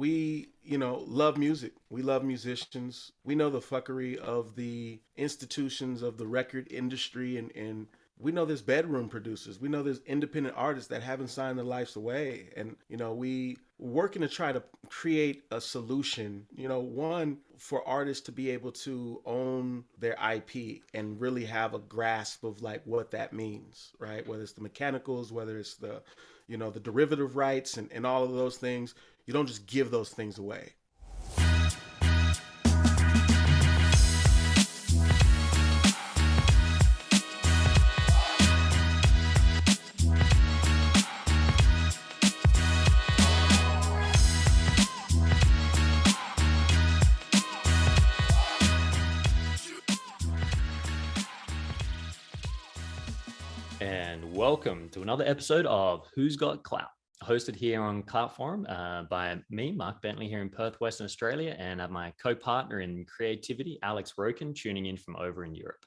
we, love music. We love musicians. We know the fuckery of the institutions of the record industry, and we know there's bedroom producers. We know there's independent artists that haven't signed their lives away. And, we working to try to create a solution, one for artists to be able to own their IP and really have a grasp of like what that means, right? Whether it's the mechanicals, whether it's the derivative rights and all of those things. You don't just give those things away. And welcome to another episode of Who's Got Clout, hosted here on Clout Forum by me, Mark Bentley, here in Perth, Western Australia, and my co-partner in creativity, Alex Roken, tuning in from over in Europe.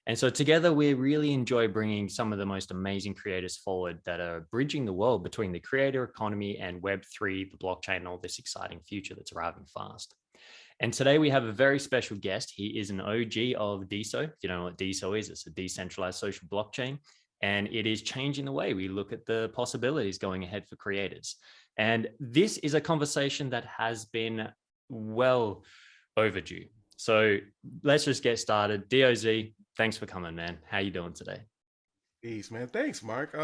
And so together, we really enjoy bringing some of the most amazing creators forward that are bridging the world between the creator economy and Web3, the blockchain, and all this exciting future that's arriving fast. And today we have a very special guest. He is an OG of Deso. If you don't know what Deso is, it's a decentralized social blockchain. And it is changing the way we look at the possibilities going ahead for creators. And this is a conversation that has been well overdue. So let's just get started. DOZ, thanks for coming, man. How you doing today? Peace, man. Thanks, Mark.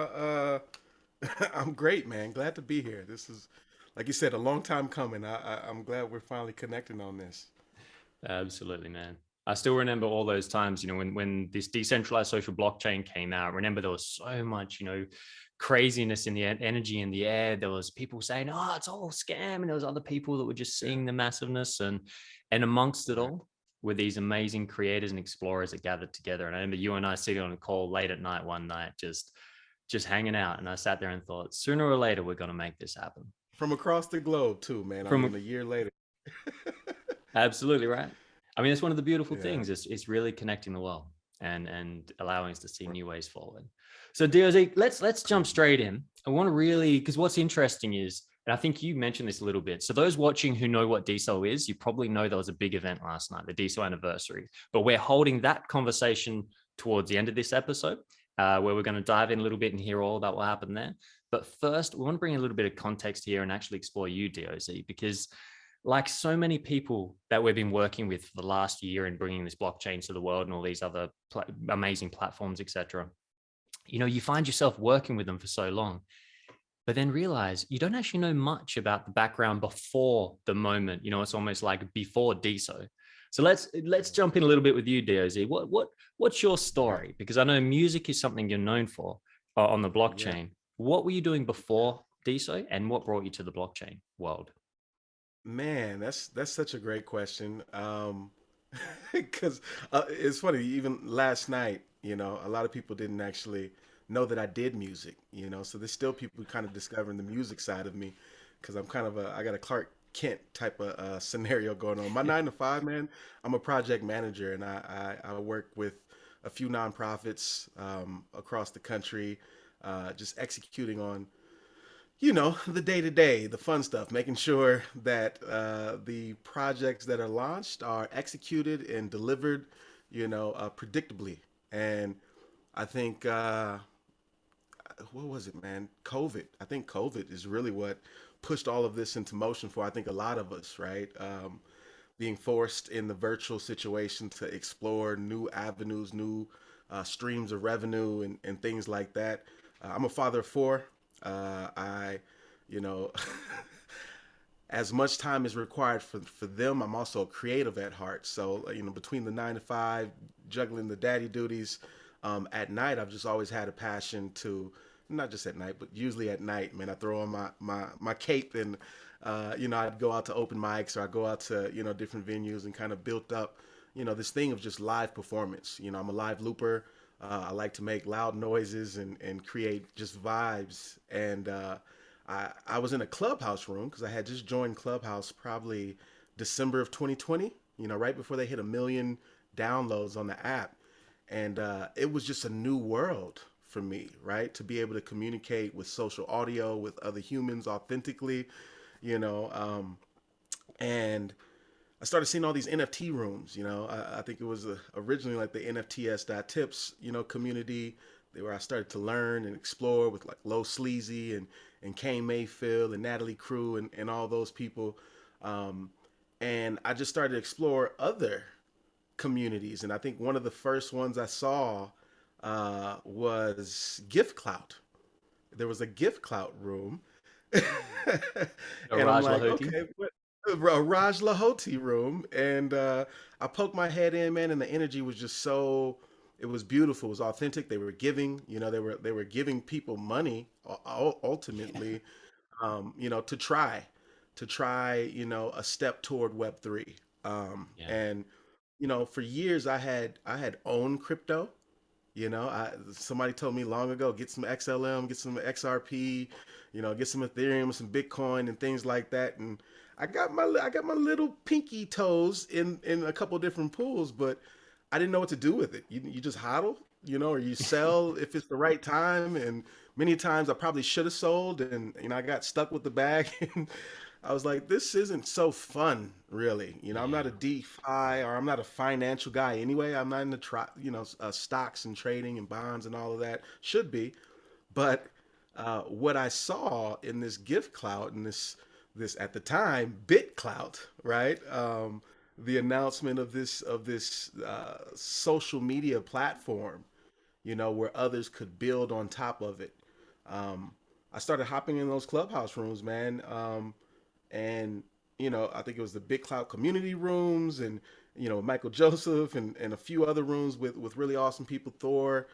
I'm great, man. Glad to be here. This is, like you said, a long time coming. I'm glad we're finally connecting on this. Absolutely, man. I still remember all those times, when this decentralized social blockchain came out. Remember, there was so much, craziness in the energy in the air. There was people saying, "Oh, it's all scam," and there was other people that were just seeing the massiveness. And amongst it all were these amazing creators and explorers that gathered together. And I remember you and I sitting on a call late at night one night, just hanging out. And I sat there and thought, sooner or later, we're going to make this happen. From across the globe, too, man. I mean, a year later. Absolutely right. I mean, it's one of the beautiful things. It's really connecting the world and allowing us to see new ways forward. So DOZ, let's jump straight in. I want to really, because what's interesting is, and I think you mentioned this a little bit. So those watching who know what Deso is, you probably know there was a big event last night, the Deso anniversary. But we're holding that conversation towards the end of this episode, where we're going to dive in a little bit and hear all about what happened there. But first, we want to bring a little bit of context here and actually explore you, DOZ, because like so many people that we've been working with for the last year and bringing this blockchain to the world and all these other amazing platforms, etc., you find yourself working with them for so long, but then realize you don't actually know much about the background before the moment. It's almost like before Deso. So let's jump in a little bit with you, DOZ. What's your story? Because I know music is something you're known for on the blockchain. Yeah. What were you doing before Deso, and what brought you to the blockchain world? Man, that's such a great question. Because it's funny, even last night, a lot of people didn't actually know that I did music, so there's still people kind of discovering the music side of me, because I'm kind of I got a Clark Kent type of scenario going on. My 9 to 5, man, I'm a project manager, and I work with a few nonprofits across the country, just executing on the day-to-day, the fun stuff, making sure that the projects that are launched are executed and delivered, predictably. And I think, what was it, man? COVID. I think COVID is really what pushed all of this into motion for, I think, a lot of us, right? Being forced in the virtual situation to explore new avenues, new streams of revenue and things like that. I'm a father of 4. As much time is required for them, I'm also creative at heart. So, between the 9 to 5, juggling the daddy duties, at night, I've just always had a passion to, not just at night, but usually at night, man, I throw on my cape and, I'd go out to open mics, or I go out to, different venues and kind of built up, this thing of just live performance. I'm a live looper. I like to make loud noises and create just vibes. And I was in a Clubhouse room because I had just joined Clubhouse probably December of 2020, right before they hit 1 million downloads on the app. And it was just a new world for me, right? To be able to communicate with social audio, with other humans authentically, And I started seeing all these NFT rooms. I think it was originally like the NFTs.tips, community, where I started to learn and explore with like Low Sleazy and Kane Mayfield and Natalie Crew and all those people. Um, and I just started to explore other communities. And I think one of the first ones I saw was Gift Clout. There was a Gift Clout room. And I'm Raj like, Lahoti. okay, what? A Raj Lahoti room. And I poked my head in, man, and the energy was just so. It was beautiful. It was authentic. They were giving. They were giving people money Yeah. ultimately, to try, a step toward Web3. Yeah. And for years I had owned crypto. Somebody told me long ago, get some XLM, get some XRP, get some Ethereum, some Bitcoin, and things like that. And I got my little pinky toes in a couple different pools, but I didn't know what to do with it. You just hodl, or you sell if it's the right time. And many times I probably should have sold, and I got stuck with the bag. And I was like, this isn't so fun, really. I'm not a Yeah. DeFi, or I'm not a financial guy anyway. I'm not in the stocks and trading and bonds and all of that. Should be, but what I saw in this gift cloud and this at the time BitClout, right? The announcement of this social media platform, where others could build on top of it. Um, I started hopping in those clubhouse rooms, man. And I think it was the Big Cloud community rooms, and Michael Joseph, and a few other rooms with really awesome people, Thor.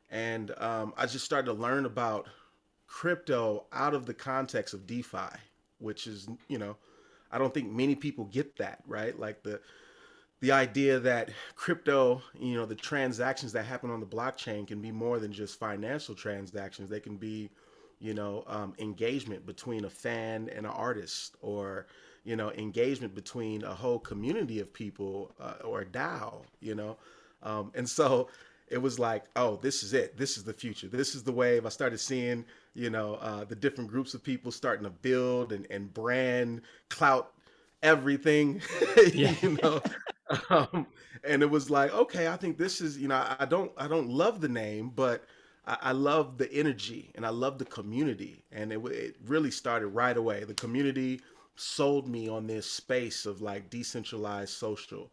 And I just started to learn about crypto out of the context of DeFi, which is, I don't think many people get that, right? Like the idea that crypto, the transactions that happen on the blockchain can be more than just financial transactions. They can be, engagement between a fan and an artist, or engagement between a whole community of people, or a DAO. And so it was like, oh, this is it. This is the future. This is the wave. I started seeing, the different groups of people starting to build and brand, clout everything, Yeah. you know. Um, and it was like, okay, I think this is, I don't love the name, but I love the energy and I love the community. And it really started right away. The community sold me on this space of like decentralized social.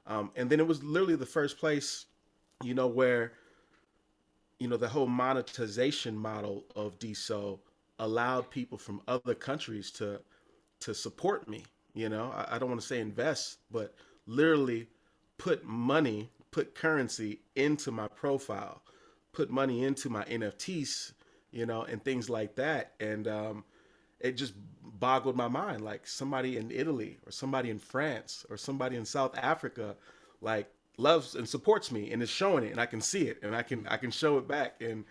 And then it was literally the first place, where the whole monetization model of Deso allowed people from other countries to support me. I don't want to say invest, but literally put currency into my profile, put money into my NFTs, and things like that. And it just boggled my mind. Like somebody in Italy, or somebody in France, or somebody in South Africa, like loves and supports me and is showing it, and I can see it, and I can show it back. And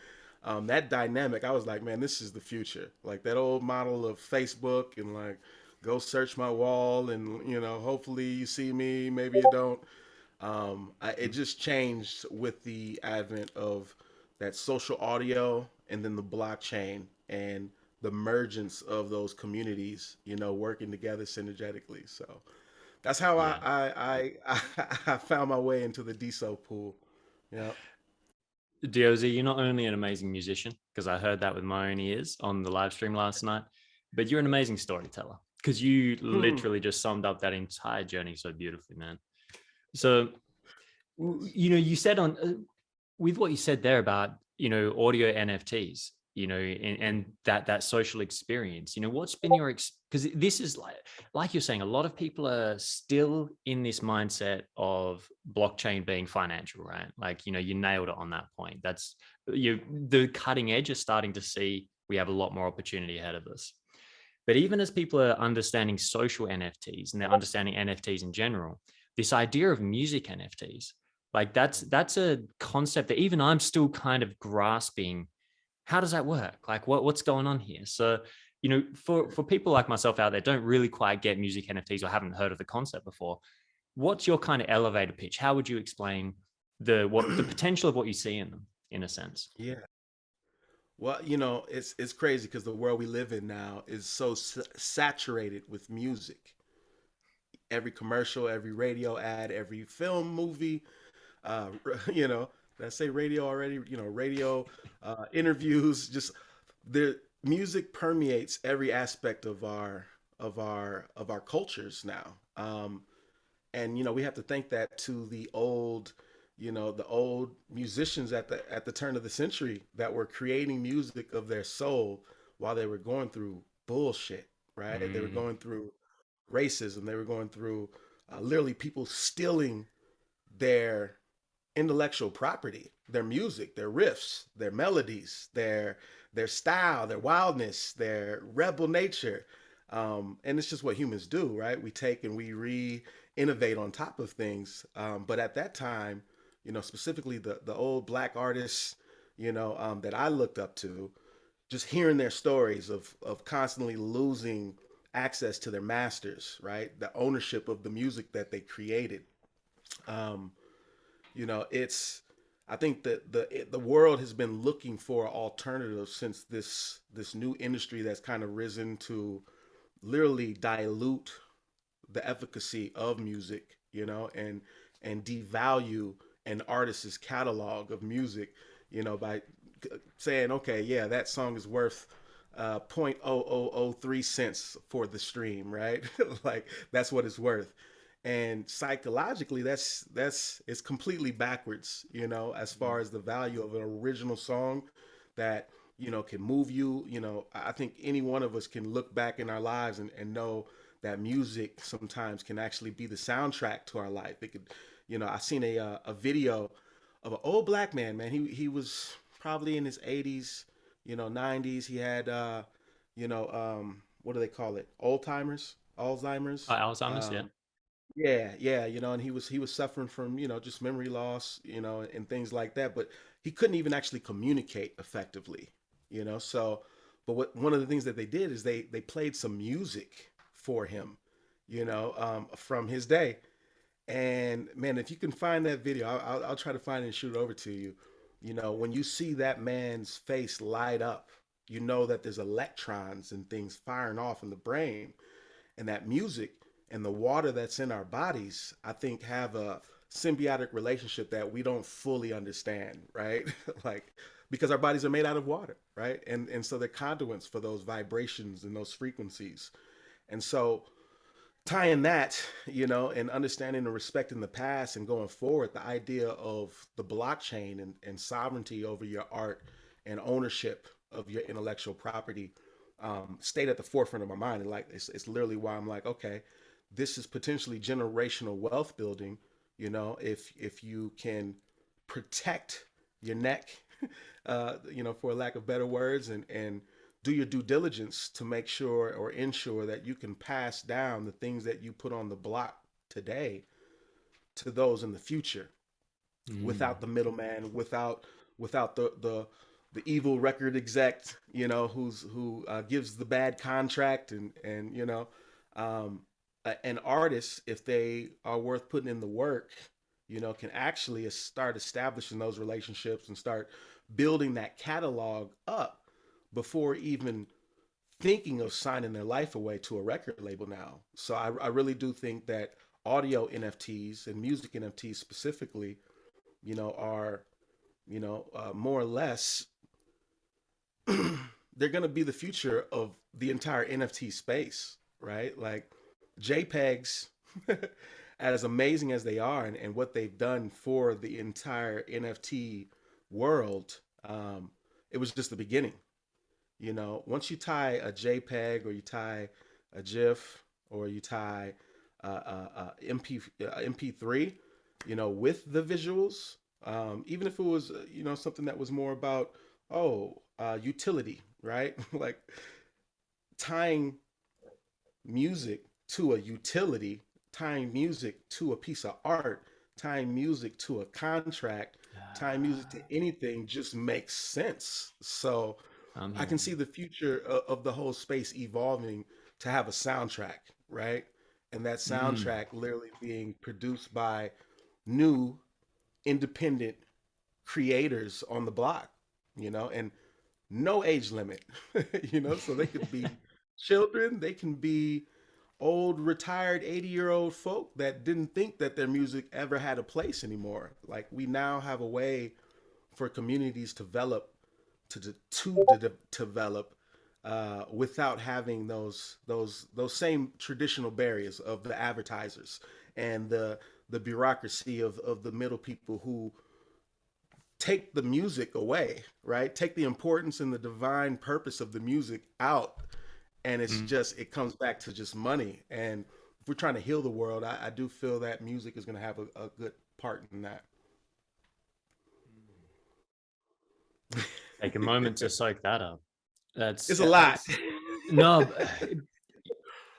that dynamic, I was like, man, this is the future. Like that old model of Facebook, and like go search my wall, and hopefully you see me, maybe you don't. It just changed with the advent of that social audio, and then the blockchain, and the emergence of those communities, working together synergetically. So that's how I Yeah. I I, I found my way into the DeSo pool. Yeah. Doz, you're not only an amazing musician, because I heard that with my own ears on the live stream last night, but you're an amazing storyteller, because you Hmm. literally just summed up that entire journey so beautifully, man. So, you said on with what you said there about audio NFTs, and that social experience. What's been your because this is like you're saying, a lot of people are still in this mindset of blockchain being financial, right? Like you nailed it on that point. That's the cutting edge is starting to see we have a lot more opportunity ahead of us. But even as people are understanding social NFTs and they're understanding NFTs in general, this idea of music NFTs, like that's a concept that even I'm still kind of grasping. How does that work? Like what's going on here? So, for people like myself out there don't really quite get music NFTs or haven't heard of the concept before, what's your kind of elevator pitch? How would you explain the potential of what you see in them, in a sense? Yeah. Well, it's crazy because the world we live in now is so saturated with music. every commercial, every radio ad, every film, movie, uh, you know, did I say radio already? You know, radio interviews, just the music permeates every aspect of our cultures now. And we have to thank that to the old, the old musicians at the turn of the century that were creating music of their soul while they were going through bullshit, right? They were Mm, going through racism. They were going through literally people stealing their intellectual property, their music, their riffs, their melodies, their style, their wildness, their rebel nature. And it's just what humans do, right? We take and we re-innovate on top of things. But at that time, specifically the old black artists, that I looked up to, just hearing their stories of constantly losing access to their masters, right? The ownership of the music that they created. Um, it's I think that the world has been looking for alternatives since this new industry that's kind of risen to literally dilute the efficacy of music, and devalue an artist's catalog of music, by saying, okay, yeah, that song is worth 0.0003 cents for the stream, right? Like that's what it's worth. And psychologically, that's it's completely backwards, as far as the value of an original song that can move you. I think any one of us can look back in our lives and know that music sometimes can actually be the soundtrack to our life. It could, I seen a video of an old black man. He was probably in his 80s, 90s. He had what do they call it? Old timers, Alzheimer's. Alzheimer's, yeah. Yeah, and he was suffering from, just memory loss, and things like that, but he couldn't even actually communicate effectively, so but one of the things that they did is they played some music for him, from his day. And man, if you can find that video, I'll try to find it and shoot it over to you. When you see that man's face light up, you know that there's electrons and things firing off in the brain, and that music and the water that's in our bodies, I think, have a symbiotic relationship that we don't fully understand, right? Like, because our bodies are made out of water, right? And so they're conduits for those vibrations and those frequencies. And so tying that, and understanding and respecting the past and going forward, the idea of the blockchain and sovereignty over your art and ownership of your intellectual property stayed at the forefront of my mind. And like, it's literally why I'm like, okay, this is potentially generational wealth building. If you can protect your neck, for a lack of better words, and do your due diligence to make sure or ensure that you can pass down the things that you put on the block today to those in the future Mm, without the middleman, without the evil record exec, who gives the bad contract, and an artist, if they are worth putting in the work, can actually start establishing those relationships and start building that catalog up before even thinking of signing their life away to a record label now. So I really do think that audio NFTs and music NFTs specifically, are, more or less, they're going to be the future of the entire NFT space, right? Like JPEGs, as amazing as they are, and what they've done for the entire NFT world, it was just the beginning. Once you tie a JPEG, or you tie a GIF, or you tie MP3, with the visuals, even if it was, something that was more about, utility, right? Like tying music to a utility, tying music to a piece of art, tying music to a contract, tying music to anything just makes sense. So I'm I can hearing see the future of the whole space evolving to have a soundtrack, right? And that you. Mm, soundtrack literally being produced by new independent creators on the block, and no age limit, so they could be children, they can be old retired 80-year-old folk that didn't think that their music ever had a place anymore. Like we now have a way for communities to develop without having those same traditional barriers of the advertisers and the bureaucracy of the middle people who take the music away, right? Take the importance and the divine purpose of the music out, and it's Mm. just it comes back to just money. And if we're trying to heal the world, I do feel that music is going to have a good part in that. Take a moment to soak that up. That's It's a lot. it's no,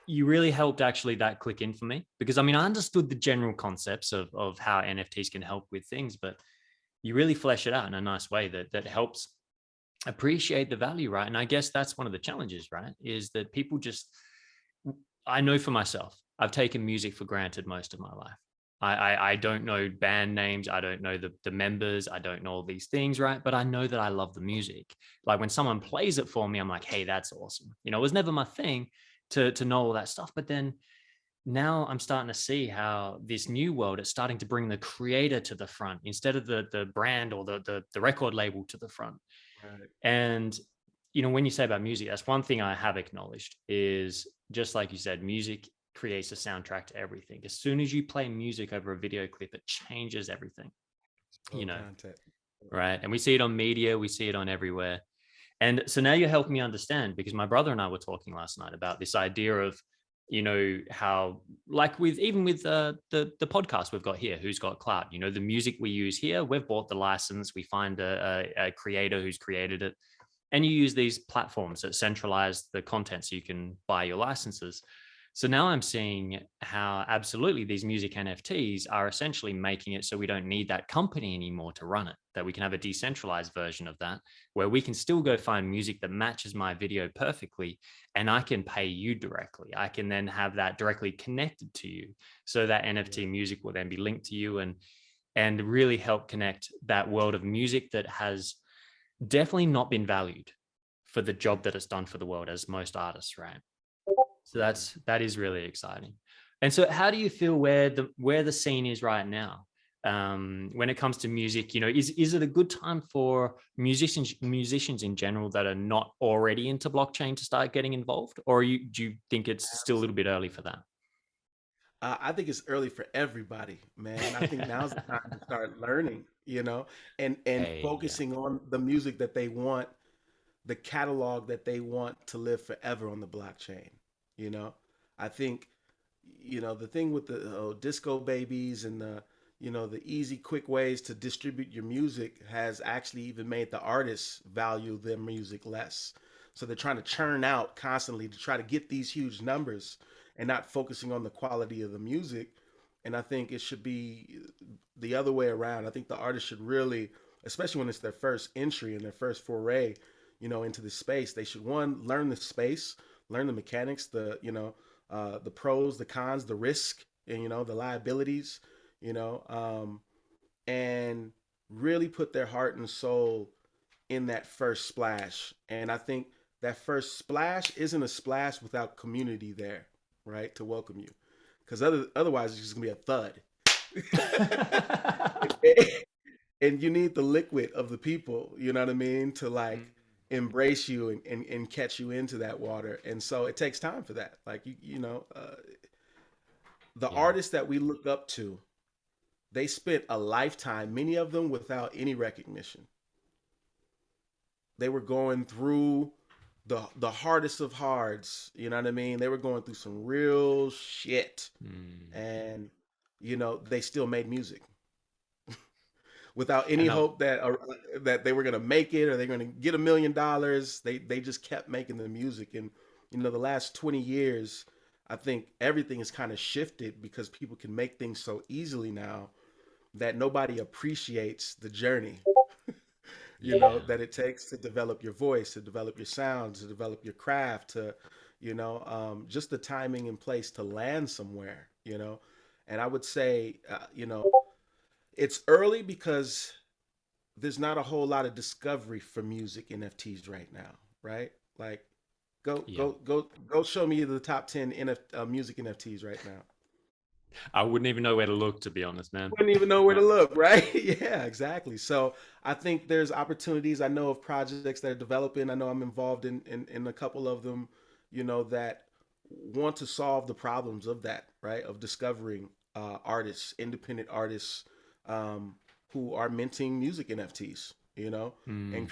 you really helped actually that click in for me, because I mean I understood the general concepts of how NFTs can help with things, but you really flesh it out in a nice way that helps appreciate the value, right? And I guess that's one of the challenges, right? Is that people just, I know for myself, I've taken music for granted most of my life. I don't know band names. I don't know the members. I don't know all these things, right? But I know that I love the music. Like when someone plays it for me, I'm like, hey, that's awesome. You know, it was never my thing to know all that stuff. But then now I'm starting to see how this new world is starting to bring the creator to the front instead of the brand or the record label to the front. Right. And you know, when you say about music, that's one thing I have acknowledged is just like you said, music creates a soundtrack to everything. As soon as you play music over a video clip, it changes everything, you Oh, know, content. right? And we see it on media, we see it on everywhere. And so now you're helping me understand, because my brother and I were talking last night about this idea of, you know, how like with even with the podcast we've got here, who's got Clout, you know, the music we use here, we've bought the license, we find a creator who's created it, and you use these platforms that centralize the content so you can buy your licenses. So now I'm seeing how absolutely these music NFTs are essentially making it so we don't need that company anymore to run it, that we can have a decentralized version of that where we can still go find music that matches my video perfectly, and I can pay you directly. I can then have that directly connected to you. So that NFT music will then be linked to you and really help connect that world of music that has definitely not been valued for the job that it's done for the world as most artists, right? So that is really exciting. And so how do you feel where the scene is right now? When it comes to music, you know, is it a good time for musicians in general that are not already into blockchain to start getting involved, or do you think it's still a little bit early for that? I think it's early for everybody, man. I think now's the time to start learning, and Hey, yeah. focusing on the music that they want, the catalog that they want to live forever on the blockchain. You know, I think, the thing with the disco babies and the easy, quick ways to distribute your music has actually even made the artists value their music less. So they're trying to churn out constantly to try to get these huge numbers and not focusing on the quality of the music. And I think it should be the other way around. I think the artist should really, especially when it's their first entry and their first foray, into the space, they should one learn the space, learn the mechanics, the pros, the cons, the risk, and the liabilities, you know, um, and really put their heart and soul in that first splash. And I think that first splash isn't a splash without community there, right, to welcome you, because otherwise it's just gonna be a thud. And you need the liquid of the people, you know what I mean, to like embrace you and catch you into that water. And so it takes time for that. Like the Yeah. artists that we look up to, they spent a lifetime, many of them without any recognition. They were going through the hardest of hards, you know what I mean? They were going through some real shit. Mm. And they still made music without any And hope that they were going to make it or they're going to get $1 million. They just kept making the music. And the last 20 years, I think everything has kind of shifted because people can make things so easily now that nobody appreciates the journey, yeah. that it takes to develop your voice, to develop your sound, to develop your craft, to just the timing and place to land somewhere. And I would say it's early because there's not a whole lot of discovery for music NFTs right now, right? Like Yeah. Go show me the top 10 music NFTs right now. I wouldn't even know where to look, to be honest, man. Wouldn't even know where to look, right? Yeah, exactly. So I think there's opportunities. I know of projects that are developing. I know I'm involved in a couple of them, that want to solve the problems of that, right? Of discovering artists, independent artists, who are minting music NFTs, and Mm,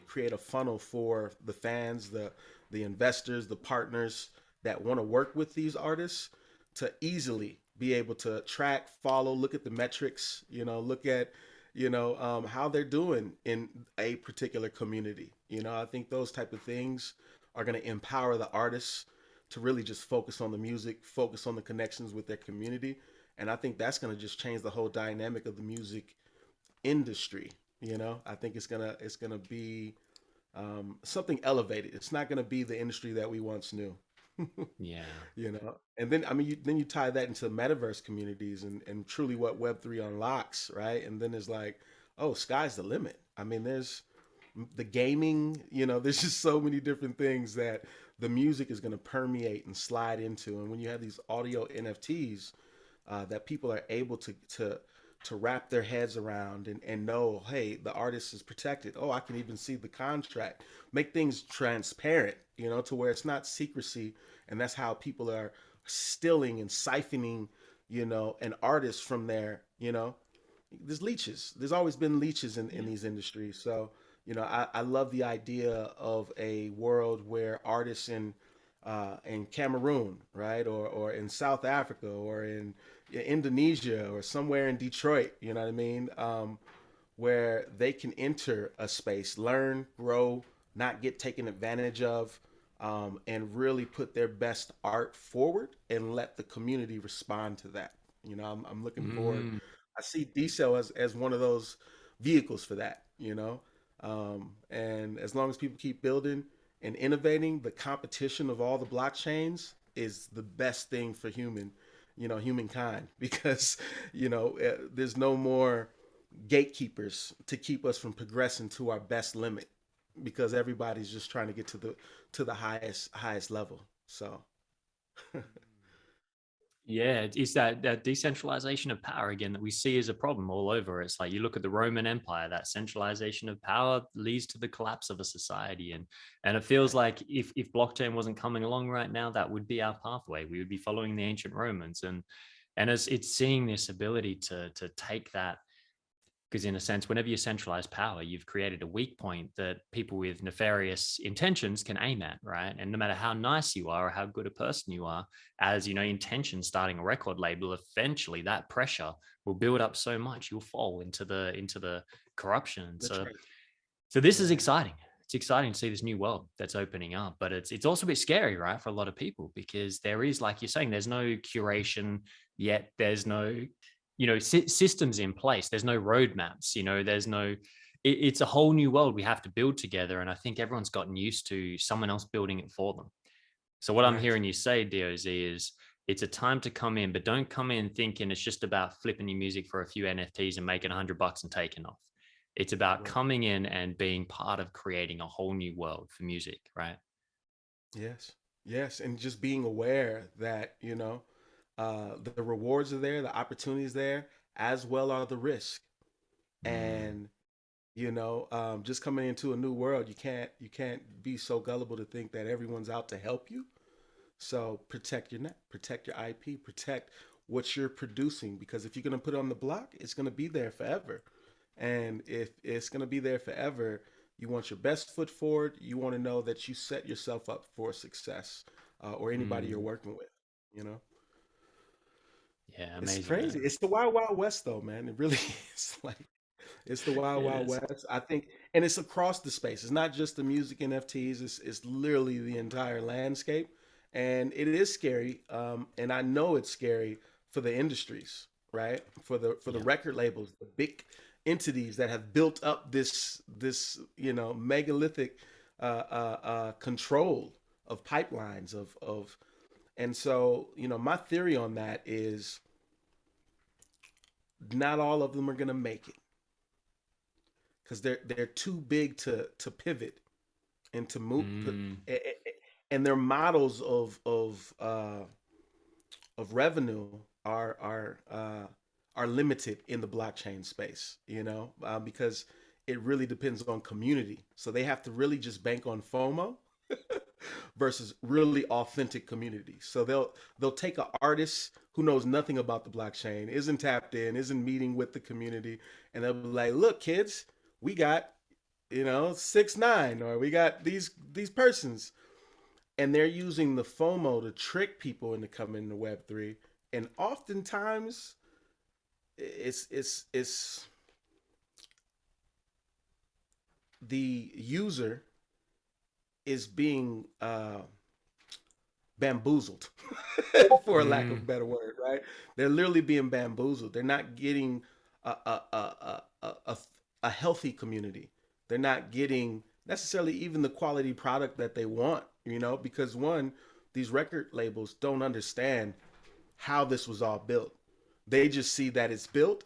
create a funnel for the fans, the investors, the partners that want to work with these artists to easily be able to track, follow, look at the metrics, look at, how they're doing in a particular community. I think those type of things are going to empower the artists to really just focus on the music, focus on the connections with their community. And I think that's going to just change the whole dynamic of the music industry. I think it's gonna be something elevated. It's not gonna be the industry that we once knew. yeah. And then I mean, then you tie that into metaverse communities and truly what Web3 unlocks, right? And then it's like, oh, sky's the limit. I mean, there's the gaming, there's just so many different things that the music is going to permeate and slide into. And when you have these audio NFTs, that people are able to wrap their heads around and know, hey, the artist is protected. Oh, I can even see the contract. Make things transparent, to where it's not secrecy. And that's how people are stealing and siphoning, an artist from there. There's leeches. There's always been leeches in these industries. So, I love the idea of a world where artists in Cameroon, right, or in South Africa, or in Indonesia, or somewhere in Detroit, you know what I mean, where they can enter a space, learn, grow, not get taken advantage of, and really put their best art forward and let the community respond to that. I'm looking forward. Mm, I see Deso as one of those vehicles for that. And as long as people keep building and innovating, the competition of all the blockchains is the best thing for humankind, because there's no more gatekeepers to keep us from progressing to our best limit, because everybody's just trying to get to the highest level. So yeah, it's that decentralization of power again that we see as a problem all over. It's like you look at the Roman Empire, that centralization of power leads to the collapse of a society. And it feels right, like if blockchain wasn't coming along right now, that would be our pathway. We would be following the ancient Romans. And it's seeing this ability to take that, because in a sense, whenever you centralize power, you've created a weak point that people with nefarious intentions can aim at, right? And no matter how nice you are or how good a person you are, as intention starting a record label, eventually that pressure will build up so much you'll fall into the corruption. that's So right. so this is Yeah, exciting. It's exciting to see this new world that's opening up, but it's also a bit scary, right, for a lot of people, because there is, like you're saying, there's no curation yet. There's no, systems in place. There's no roadmaps. There's no. It's a whole new world we have to build together, and I think everyone's gotten used to someone else building it for them. So what I'm right, hearing you say, DOZ, is it's a time to come in, but don't come in thinking it's just about flipping your music for a few NFTs and making $100 and taking off. It's about right. coming in and being part of creating a whole new world for music, right? Yes, yes, and just being aware that the rewards are there, the opportunities there, as well are the risk. Mm, And just coming into a new world, you can't be so gullible to think that everyone's out to help you. So protect your net, protect your IP, protect what you're producing, because if you're going to put it on the block, it's going to be there forever. And if it's going to be there forever, you want your best foot forward. You want to know that you set yourself up for success, or anybody you're mm. working with. You know, Yeah, it's amazing, crazy. man. It's the wild, wild west, though, man. It really is. Like, it's the wild, It wild is. west. I think, and it's across the space. It's not just the music NFTs. It's literally the entire landscape, and it is scary. And I know it's scary for the industries, right? For the Yeah. record labels, the big entities that have built up this megalithic control of pipelines of. And so, my theory on that is not all of them are going to make it, because they're too big to pivot and to move. Mm, and their models of revenue are limited in the blockchain space, because it really depends on community. So they have to really just bank on FOMO versus really authentic community. So they'll take an artist who knows nothing about the blockchain, isn't tapped in, isn't meeting with the community, and they'll be like, "Look, kids, we got 6ix9ine, or we got these persons," and they're using the FOMO to trick people into coming to Web3. And oftentimes, it's the user is being bamboozled, for a lack of a Mm, better word, right? They're literally being bamboozled. They're not getting a healthy community. They're not getting necessarily even the quality product that they want, because one, these record labels don't understand how this was all built. They just see that it's built,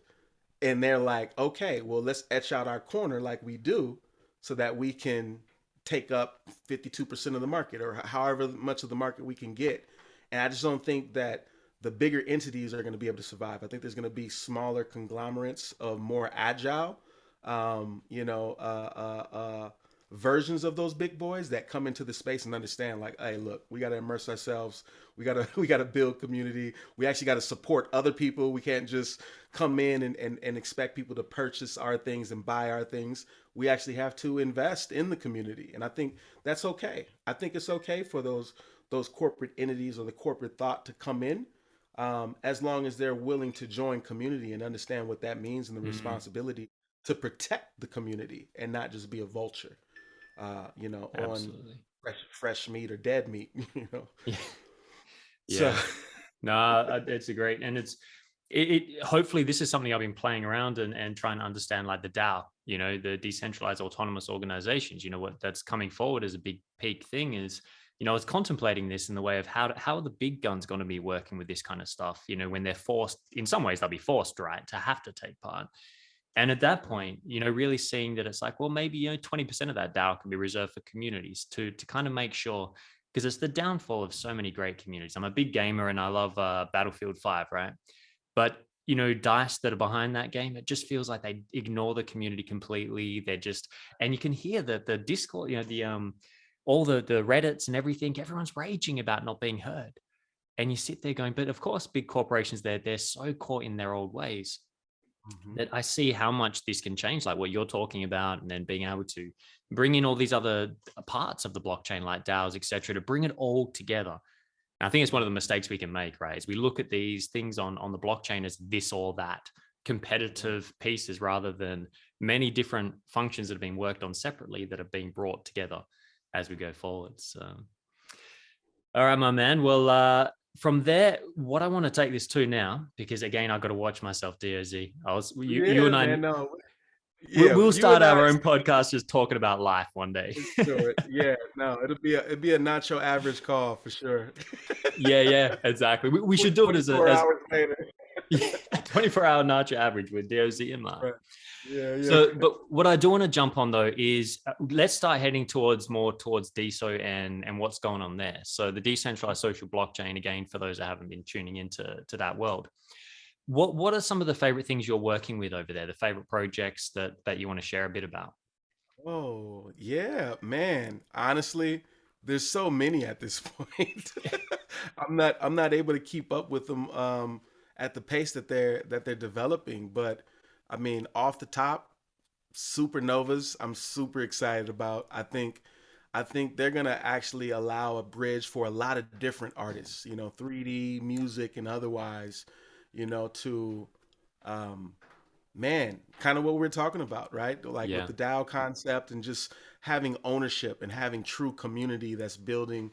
and they're like, okay, well, let's etch out our corner like we do so that we can take up 52% of the market, or however much of the market we can get. And I just don't think that the bigger entities are going to be able to survive. I think there's going to be smaller conglomerates of more agile, um, you know, uh, uh, versions of those big boys that come into the space and understand, like, hey, look, we got to immerse ourselves. We got to build community. We actually got to support other people. We can't just come in and expect people to purchase our things and buy our things. We actually have to invest in the community, and I think that's okay. I think it's okay for those corporate entities or the corporate thought to come in, as long as they're willing to join community and understand what that means and the mm, responsibility to protect the community and not just be a vulture, on absolutely. fresh meat or dead meat. Yeah. So, Yeah. No, it's a great, and hopefully this is something I've been playing around and trying to understand, like the DAO, the decentralized autonomous organizations, what that's coming forward as a big peak thing is, I was contemplating this in the way of how are the big guns going to be working with this kind of stuff, when they're forced, in some ways they'll be forced, right, to have to take part. And at that point, really seeing that it's like, well, maybe 20% of that DAO can be reserved for communities to kind of make sure, because it's the downfall of so many great communities. I'm a big gamer and I love Battlefield 5, right? But dice that are behind that game, it just feels like they ignore the community completely. They're just, and you can hear the Discord, the all the Reddits and everything. Everyone's raging about not being heard, and you sit there going, but of course, big corporations, they're so caught in their old ways mhm. that I see how much this can change, like what you're talking about, and then being able to bring in all these other parts of the blockchain, like DAOs, etc., to bring it all together. And I think it's one of the mistakes we can make, right? Is we look at these things on the blockchain as this or that competitive pieces rather than many different functions that have been worked on separately that are being brought together as we go forward. So, all right, my man. Well, from there, what I want to take this to now, because again, I've got to watch myself, DOZ. You Yeah, and I, man. No, we'll, yeah, we'll you and start I, our own podcast just talking about life one day. for sure. Yeah, no, it'd be a not your average call for sure. Yeah, yeah, exactly. We should do it as a 24 hours later. yeah, 24-hour nacho average with DOZ and Mark. Right. Yeah, yeah. So, but what I do want to jump on though is let's start heading more towards DeSo and what's going on there. So the decentralized social blockchain, again, for those that haven't been tuning into that world, what are some of the favorite things you're working with over there? The favorite projects that you want to share a bit about? Oh, yeah, man. Honestly, there's so many at this point. I'm not able to keep up with them at the pace that they're developing, but I mean, off the top, supernovas, I'm super excited about. I think they're gonna actually allow a bridge for a lot of different artists, 3D music and otherwise, to um, man, kind of what we're talking about, right? Like with Yeah, the DAO concept and just having ownership and having true community that's building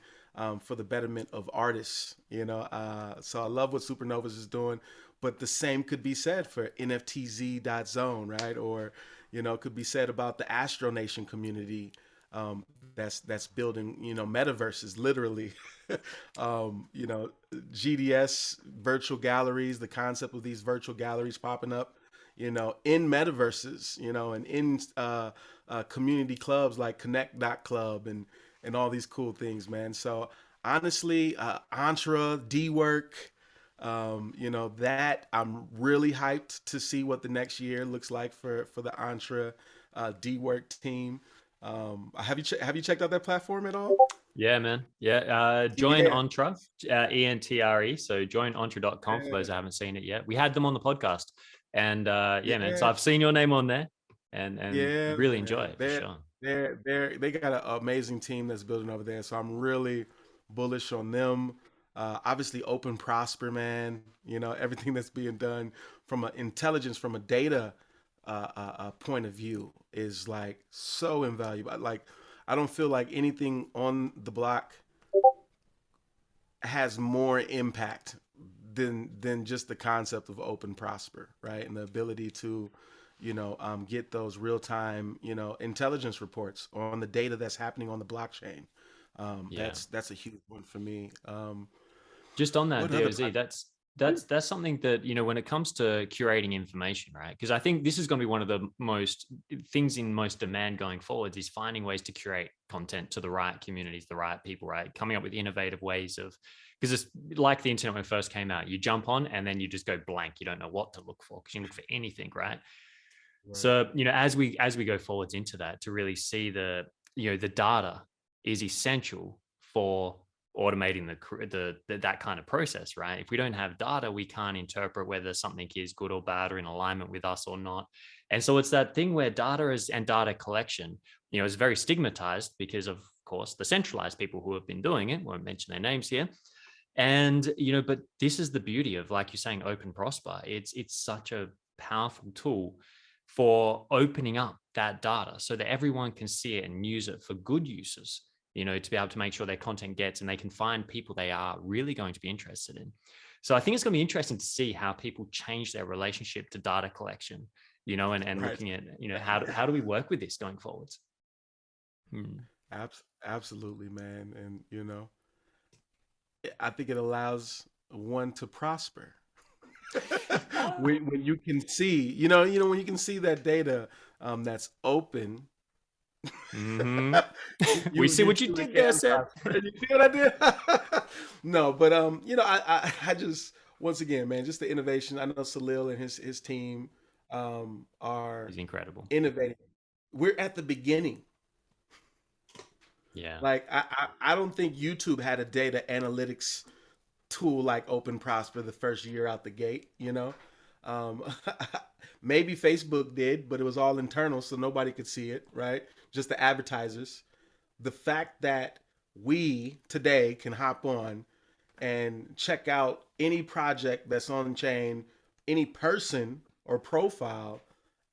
for the betterment of artists, So I love what Supernovas is doing, but the same could be said for NFTZ.zone, right? Or, could be said about the Astro Nation community, that's building, metaverses literally. You know, GDS virtual galleries, the concept of these virtual galleries popping up, in metaverses, and in community clubs like Connect Club, and all these cool things, man. So honestly, Entra, D Work, that I'm really hyped to see what the next year looks like for the Entra D Work team. Have you checked out that platform at all? Yeah, man. Yeah. Join Yeah, Entra, ENTRE. So join Entra.com for those yeah, who haven't seen it yet. We had them on the podcast. And yeah, man. So yeah. I've seen your name on there and Yeah, really enjoy man. it for sure. They got an amazing team that's building over there. So I'm really bullish on them. Obviously, Open Prosper, man. Everything that's being done from an intelligence, from a data point of view, is like so invaluable. Like, I don't feel like anything on the block has more impact than just the concept of Open Prosper, right? And the ability to, get those real time, intelligence reports on the data that's happening on the blockchain. Yeah. That's a huge one for me. Just on that What other DOZ, project? that's Yeah, that's something that when it comes to curating information, right? Because I think this is going to be one of the most things in most demand going forwards is finding ways to curate content to the right communities, the right people, right? Coming up with innovative ways of, because it's like the internet when it first came out. You jump on and then you just go blank. You don't know what to look for because you look for anything, right? right, So as we go forwards into that, to really see the data is essential for automating that kind of process, right? If we don't have data, we can't interpret whether something is good or bad or in alignment with us or not. And so it's that thing where data collection, is very stigmatized because of course the centralized people who have been doing it. Won't mention their names here. And but this is the beauty of, like you're saying, Open Prosper. It's such a powerful tool for opening up that data so that everyone can see it and use it for good uses, to be able to make sure their content gets and they can find people they are really going to be interested in. So I think it's going to be interesting to see how people change their relationship to data collection, and right. looking at, how do we work with this going forwards? Hmm. Absolutely, man. And I think it allows one to prosper. When you can see, when you can see that data that's open, Hmm. We see you what you truly did there, can sir. prosper. You see what I did? No, but I just, once again, man, just the innovation. I know Salil and his team are He's incredible. innovating. We're at the beginning. Yeah. Like I don't think YouTube had a data analytics tool like Open Prosper the first year out the gate. Um, maybe Facebook did, but it was all internal, so nobody could see it, right? Just the advertisers. The fact that we today can hop on and check out any project that's on chain, any person or profile,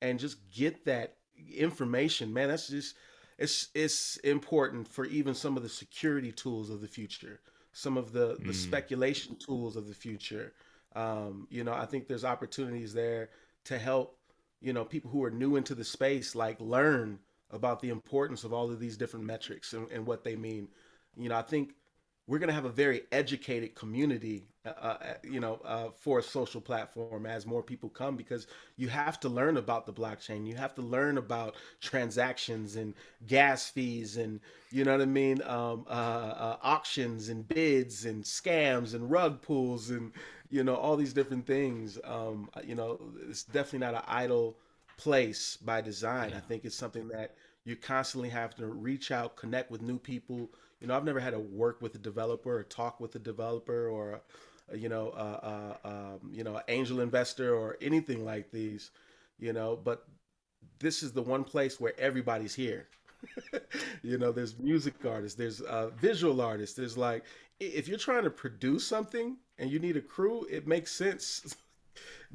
and just get that information, man, that's just it's important for even some of the security tools of the future, some of the Mm. speculation tools of the future. I think there's opportunities there to help, people who are new into the space, like learn about the importance of all of these different metrics and what they mean. I think we're going to have a very educated community, for a social platform as more people come, because you have to learn about the blockchain. You have to learn about transactions and gas fees and, you know what I mean, auctions and bids and scams and rug pulls and, all these different things. It's definitely not an idle place by design. I Yeah. think it's something that you constantly have to reach out, connect with new people. I've never had to work with a developer or talk with a developer or, an angel investor or anything like these, but this is the one place where everybody's here. There's music artists, there's visual artists, there's like, if you're trying to produce something and you need a crew, it makes sense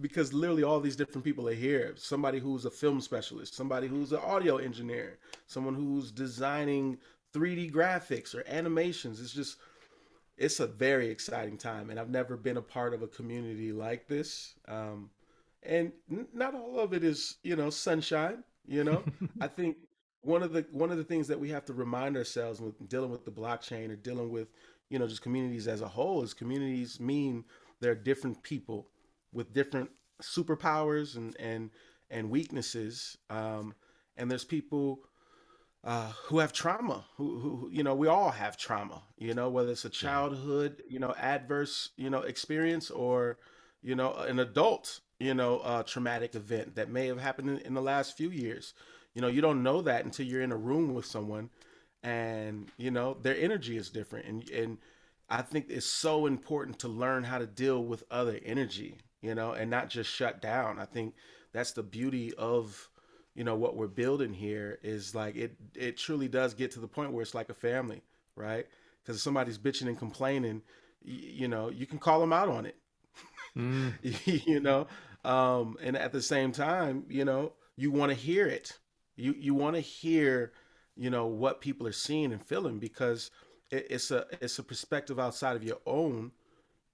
because literally all these different people are here. Somebody who's a film specialist, somebody who's an audio engineer, someone who's designing 3D graphics or animations. It's a very exciting time, and I've never been a part of a community like this. And not all of it is, sunshine. I think one of the things that we have to remind ourselves with dealing with the blockchain or dealing with, just communities as a whole, is communities mean there are different people with different superpowers and weaknesses. And there's people who have trauma, you know, we all have trauma, you know, whether it's a Yeah. childhood, you know, adverse, you know, experience, or, you know, an adult, you know, traumatic event that may have happened in the last few years. You know, you don't know that until you're in a room with someone, and, you know, their energy is different. And I think it's so important to learn how to deal with other energy, you know, and not just shut down. I think that's the beauty of, you know, what we're building here, is like it truly does get to the point where it's like a family, right? Because if somebody's bitching and complaining, you know, you can call them out on it. Mm, You know, and at the same time, you know, you want to hear it. You want to hear, you know, what people are seeing and feeling, because it's a perspective outside of your own,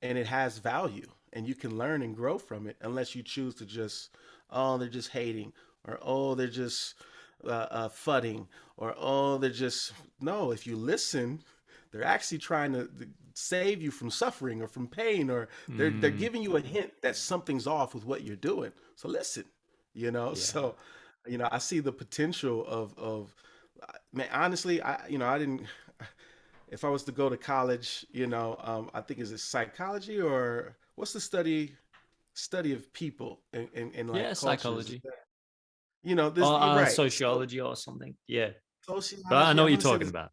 and it has value, and you can learn and grow from it, unless you choose to just, oh, they're just hating, or oh, they're just fudding, or oh, they're just, no. If you listen, they're actually trying to save you from suffering or from pain, or they're mm, giving you a hint that something's off with what you're doing. So listen, you know. yeah. So, you know, I see the potential of man. Honestly, I didn't. If I was to go to college, you know, I think, is it psychology, or what's the study of people and Yeah, like cultures? psychology. You know, this, Or you're right. So sociology or something. Yeah. But I sociology, know I what you're want to say talking this. about.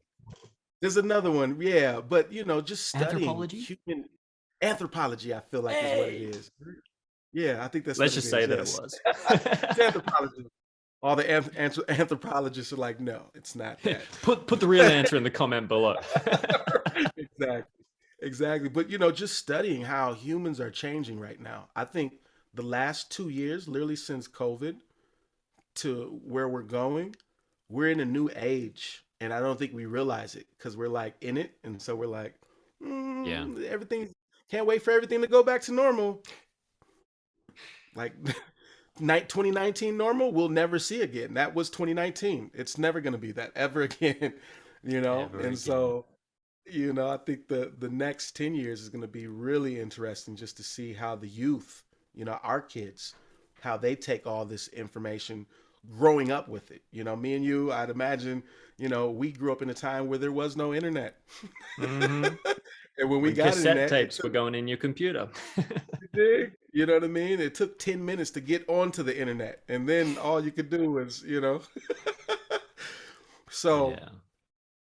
There's another one, yeah, but you know, just studying Anthropology? human anthropology, I feel like, is what it Hey. is. Yeah, I think that's Let's what it just say is. that it Yes, was. it's anthropology. All the anthropologists are like, no, it's not that. Put the real answer in the comment below. Exactly, exactly. But you know, just studying how humans are changing right now. I think the last 2 years, literally since COVID to where we're going, we're in a new age, and I don't think we realize it, because we're like in it, and so we're like, Yeah. everything. Can't wait for everything to go back to normal. Like night 2019 normal, we'll never see again. That was 2019. It's never going to be that ever again, you know. Ever And again. so, you know, I think the next 10 years is going to be really interesting, just to see how the youth, you know, our kids, how they take all this information, growing up with it. You know, me and you, I'd imagine, you know, we grew up in a time where there was no internet. Hmm. And when we When got cassette internet, it tapes were took, going in your computer. you know what I mean? It took 10 minutes to get onto the internet. And then all you could do was, you know. So Yeah.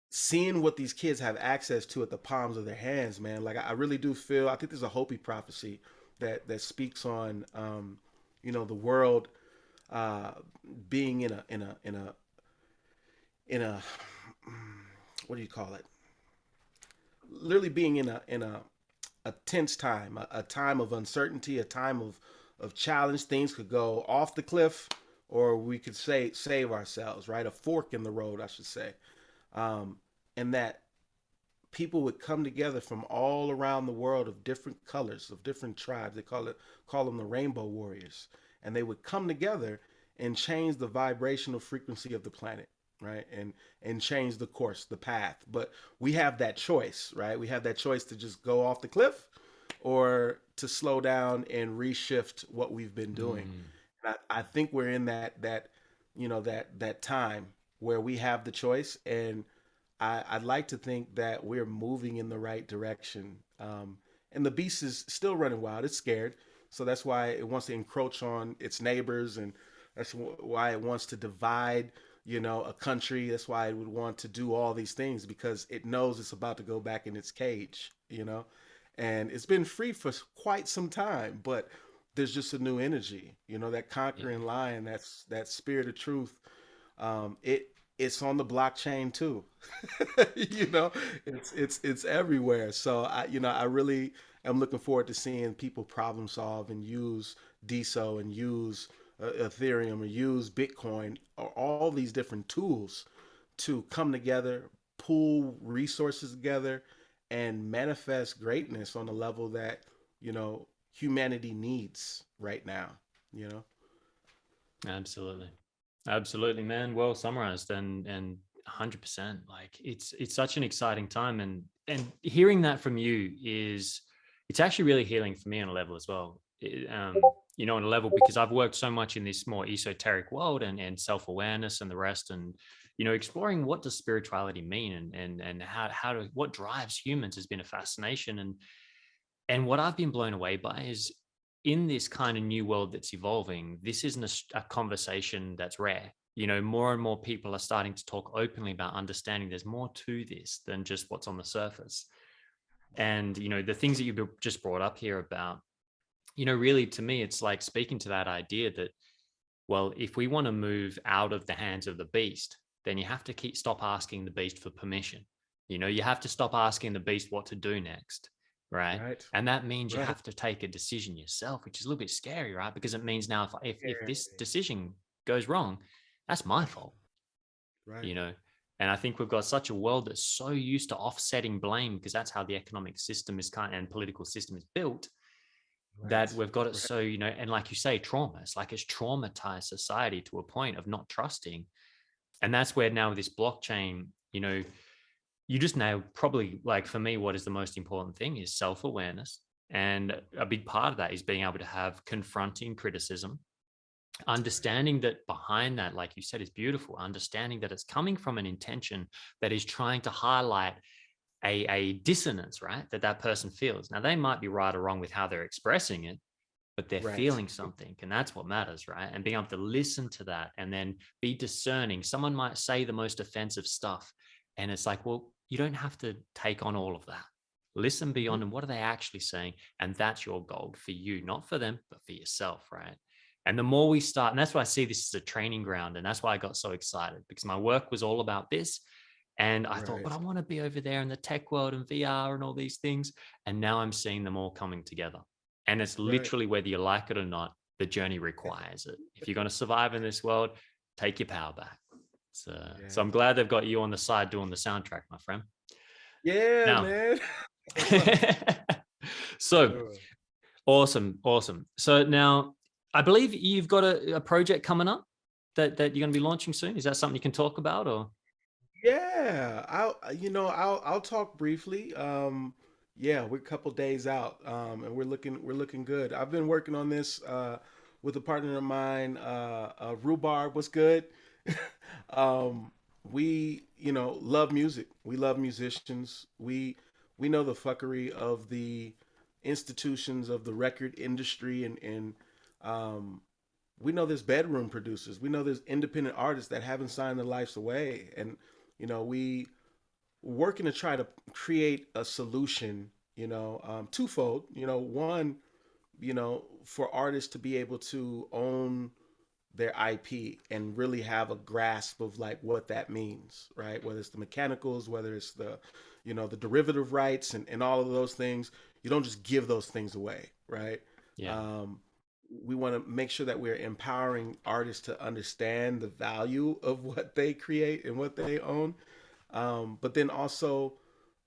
seeing what these kids have access to at the palms of their hands, man, like I really do feel, I think there's a Hopi prophecy that speaks on, you know, the world uh, being in a what do you call it? Literally being in a tense time, a time of uncertainty, a time of challenge. Things could go off the cliff, or we could say save ourselves, right? A fork in the road, I should say. Um, and that people would come together from all around the world, of different colors, of different tribes. They call them the Rainbow Warriors, and they would come together and change the vibrational frequency of the planet, right? And change the course, the path. But we have that choice, right? We have that choice to just go off the cliff, or to slow down and reshift what we've been doing. Mm, And I think we're in that you know, that time where we have the choice, and I'd like to think that we're moving in the right direction. And the beast is still running wild. It's scared. So that's why it wants to encroach on its neighbors. And that's why it wants to divide, you know, a country. That's why it would want to do all these things, because it knows it's about to go back in its cage, you know. And it's been free for quite some time, but there's just a new energy, you know, that yeah. conquering lion, that's that spirit of truth. It's on the blockchain too. You know, it's everywhere. So I really am looking forward to seeing people problem solve and use Deso and use Ethereum, or use Bitcoin, or all these different tools to come together, pool resources together, and manifest greatness on a level that, you know, humanity needs right now. You know. Absolutely. Absolutely, man. Well summarized, and 100%. Like it's such an exciting time, and hearing that from you is, it's actually really healing for me on a level as well. You know, on a level, because I've worked so much in this more esoteric world and self-awareness and the rest. And exploring what does spirituality mean, and how to what drives humans has been a fascination. And what I've been blown away by is, in this kind of new world that's evolving, this isn't a conversation that's rare. More and more people are starting to talk openly about understanding there's more to this than just what's on the surface. And the things that you just brought up here about, really, to me, it's like speaking to that idea that, well, if we want to move out of the hands of the beast, then you have to stop asking the beast for permission. You have to stop asking the beast what to do next, right? Right. And that means you Right. have to take a decision yourself, which is a little bit scary, right? Because it means now, if Yeah. this decision goes wrong, that's my fault, Right. you know. And I think we've got such a world that's so used to offsetting blame, because that's how the economic system is and political system is built, that Right. we've got it Right. so, and like you say, trauma. It's like it's traumatized society to a point of not trusting. And that's where now with this blockchain, you just nailed probably, like, for me, what is the most important thing is self-awareness. And a big part of that is being able to have confronting criticism, understanding that behind that, like you said, is beautiful, understanding that it's coming from an intention that is trying to highlight a dissonance, right? That person feels. Now, they might be right or wrong with how they're expressing it, but they're Right. feeling something, and that's what matters, right? And being able to listen to that and then be discerning. Someone might say the most offensive stuff, and it's like, well, you don't have to take on all of that. Listen Mhm. beyond, and what are they actually saying? And that's your gold for you, not for them, but for yourself, right? And the more we start, and that's why I see this as a training ground, and that's why I got so excited, because my work was all about this. And I thought, but Right. I want to be over there in the tech world and VR and all these things. And now I'm seeing them all coming together. And it's Right. literally, whether you like it or not, the journey requires it. If you're going to survive in this world, take your power back. So Yeah. I'm glad they've got you on the side doing the soundtrack, my friend. Yeah, Now, man. What's up? so Sure. awesome, awesome. So now, I believe you've got a project coming up that you're going to be launching soon. Is that something you can talk about, or? Yeah, I'll talk briefly. Yeah, we're a couple days out, and we're looking good. I've been working on this with a partner of mine, Rhubarb. What's good? um, we, love music. We love musicians. We know the fuckery of the institutions of the record industry, and um, we know there's bedroom producers. We know there's independent artists that haven't signed their lives away, and we working to try to create a solution. Twofold. One, for artists to be able to own their IP and really have a grasp of like what that means, right? Whether it's the mechanicals, whether it's the derivative rights and all of those things. You don't just give those things away, right? Yeah. Um, we want to make sure that we're empowering artists to understand the value of what they create and what they own, but then also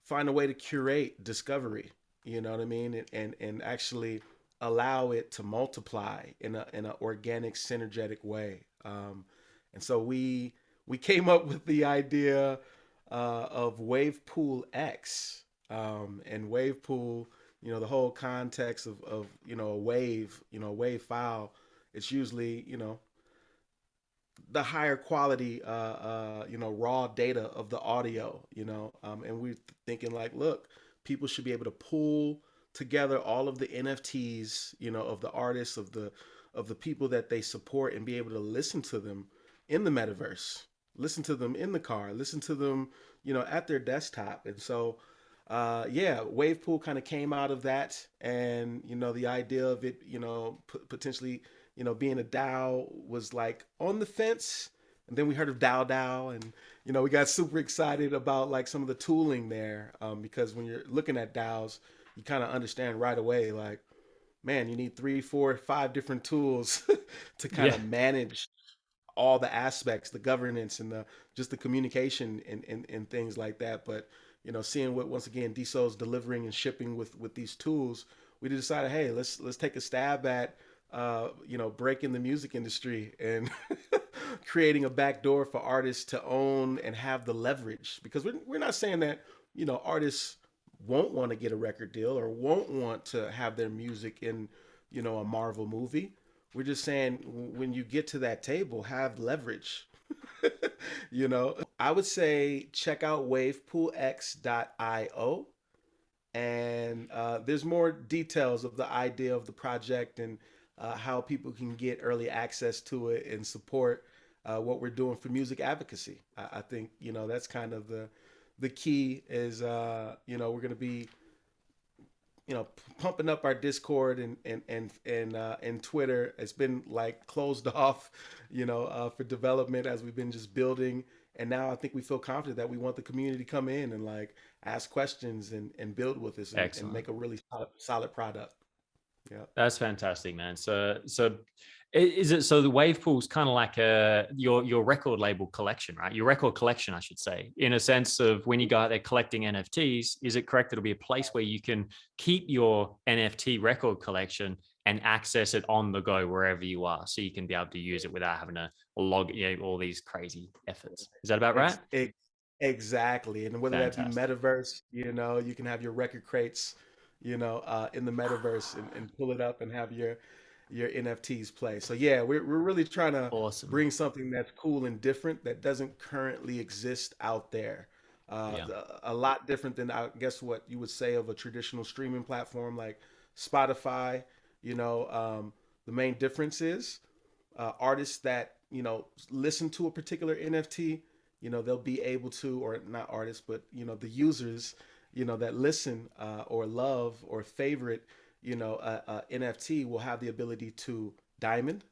find a way to curate discovery. You know what I mean? And actually allow it to multiply in an organic, synergetic way. And so we came up with the idea of WAVpoolX, and WAVpool. The whole context of a wave, a wave file. It's usually the higher quality raw data of the audio, and we're thinking like, look, people should be able to pull together all of the NFTs, of the artists, of the people that they support, and be able to listen to them in the metaverse, listen to them in the car, listen to them at their desktop. And so yeah, Wavepool kind of came out of that, and the idea of it, potentially, being a DAO was like on the fence, and then we heard of DAO, and we got super excited about like some of the tooling there, because when you're looking at DAOs, you kind of understand right away, like, man, you need 3, 4, 5 different tools to kind Yeah. of manage all the aspects, the governance and the just the communication and things like that. But seeing what once again Deso is delivering and shipping with these tools, we decided, hey, let's take a stab at breaking the music industry and creating a backdoor for artists to own and have the leverage. Because we're not saying that artists won't want to get a record deal or won't want to have their music in a Marvel movie. We're just saying when you get to that table, have leverage. You know, I would say check out wavepoolx.io, and there's more details of the idea of the project and how people can get early access to it and support what we're doing for music advocacy. I think that's kind of the key is we're going to be pumping up our Discord and Twitter. It's been like closed off, for development as we've been just building. And now I think we feel confident that we want the community to come in and like ask questions and build with us and Excellent. make a really solid product. Yeah. That's fantastic, man. So is it so the wave pool is kind of like your record label collection, right? Your record collection, I should say, in a sense of when you go out there collecting NFTs, is it correct? It'll be a place where you can keep your NFT record collection and access it on the go wherever you are. So you can be able to use it without having to log, all these crazy efforts. Is that about right? Ex- ex- exactly. And whether that be Fantastic. metaverse, you can have your record crates, in the metaverse and pull it up and have your NFTs play. So yeah, we're really trying to Awesome. bring something that's cool and different that doesn't currently exist out there. Yeah. A lot different than I guess what you would say of a traditional streaming platform like Spotify. The main difference is artists that listen to a particular NFT, they'll be able to, or not artists, but the users, that listen or love or favorite, NFT will have the ability to diamond,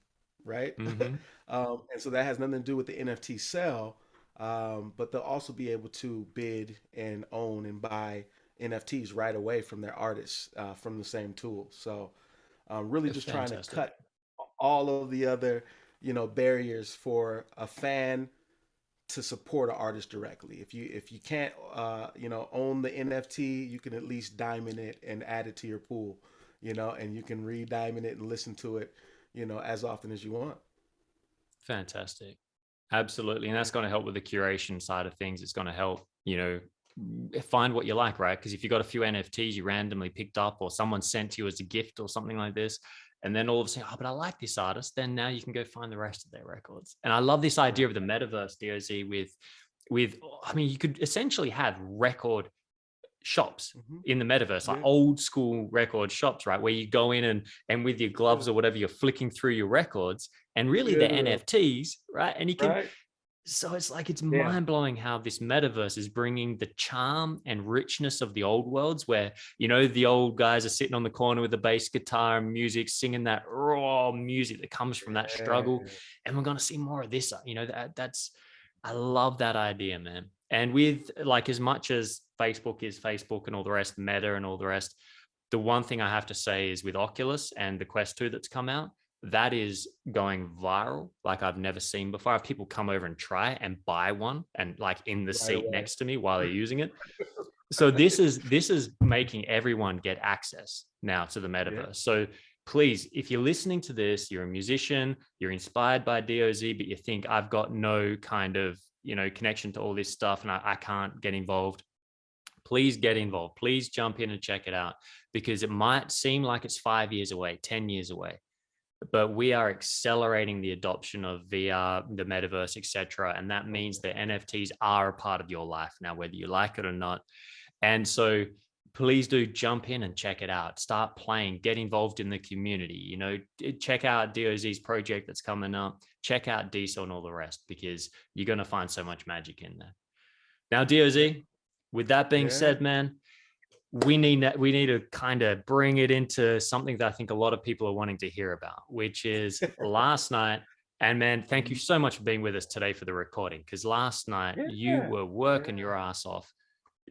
right? Mm-hmm. And so that has nothing to do with the NFT sell, but they'll also be able to bid and own and buy NFTs right away from their artists from the same tool. So really just trying to Fantastic. cut all of the other, barriers for a fan to support an artist directly. If you can't, own the NFT, you can at least diamond it and add it to your pool, and you can re-diamond it and listen to it, as often as you want. Fantastic. Absolutely. And Yeah. that's going to help with the curation side of things. It's going to help, find what you like, right? Because if you got a few NFTs you randomly picked up or someone sent to you as a gift or something like this, and then all of a sudden, oh, but I like this artist, then now you can go find the rest of their records. And I love this idea Right. of the metaverse, DOZ, with I mean, you could essentially have record shops Hmm. in the metaverse, like Yeah. old school record shops, right? Where you go in and with your Yeah. gloves or whatever, you're flicking through your records and really they're Yeah. NFTs, right? And you can, Right. so it's like, it's Yeah. mind blowing how this metaverse is bringing the charm and richness of the old worlds where, the old guys are sitting on the corner with the bass guitar and music, singing that raw music that comes from that struggle. Yeah. And we're going to see more of this, that's, I love that idea, man. And with like, as much as Facebook is Facebook and all the rest, Meta and all the rest, the one thing I have to say is with Oculus and the Quest 2 that's come out, that is going viral like I've never seen before. People come over and try and buy one and like in the Right seat away. next to me while they're using it. So this is making everyone get access now to the Yeah. metaverse. So please, if you're listening to this, you're a musician, you're inspired by DOZ, but you think I've got no kind of connection to all this stuff and I can't get involved, please get involved. Please jump in and check it out because it might seem like it's 5 years away, 10 years away, but we are accelerating the adoption of VR, the metaverse, etc. And that means that NFTs are a part of your life now, whether you like it or not. And so please do jump in and check it out. Start playing, get involved in the community, check out DOZ's project that's coming up, check out Deso and all the rest, because you're going to find so much magic in there. Now, Yeah. DOZ, with that being Yeah. said, man, we need to kind of bring it into something that I think a lot of people are wanting to hear about, which is last night. And man, thank you Mhm. so much for being with us today for the recording. Because last night you Yeah. were working Yeah. your ass off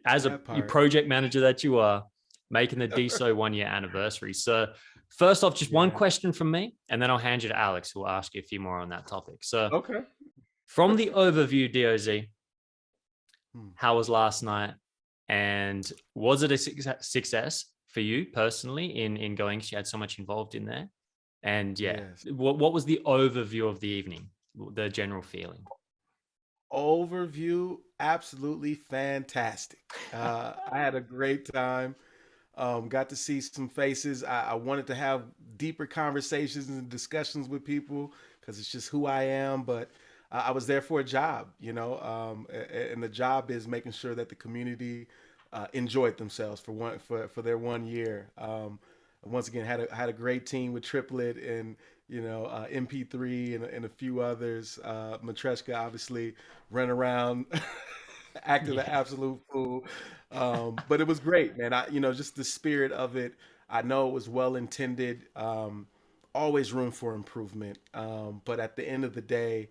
as a That you part. project manager that you are, making the DSO 1 year anniversary. So first off, just one Yeah. question from me, and then I'll hand you to Alex, who will ask you a few more on that topic. So Okay. from the overview, DOZ, Hmm. how was last night? And was it a success for you personally in going? She had so much involved in there. And yeah, Yes. what was the overview of the evening, the general feeling? Overview, absolutely fantastic. I had a great time. Got to see some faces. I wanted to have deeper conversations and discussions with people because it's just who I am. But I was there for a job, and the job is making sure that the community enjoyed themselves for their 1 year. Once again, had a great team with Triplet and MP3 and a few others. Matreska obviously ran around acting an Yeah. absolute fool, but it was great, man. Just the spirit of it. I know it was well intended. Always room for improvement, but at the end of the day,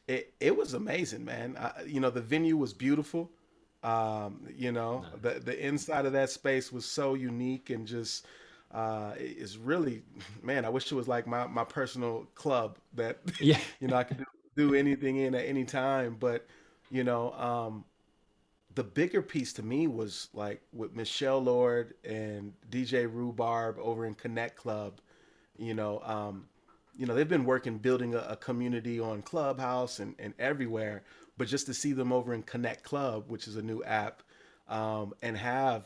it was amazing, man. The venue was beautiful. Nice. The inside of that space was so unique and just it's really, man. I wish it was like my personal club that Yeah. I could do anything in at any time. But you know, the bigger piece to me was like with Michelle Lord and DJ Rhubarb over in Connect Club. You know, um, they've been working building a community on Clubhouse and everywhere, but just to see them over in Connect Club, which is a new app, and have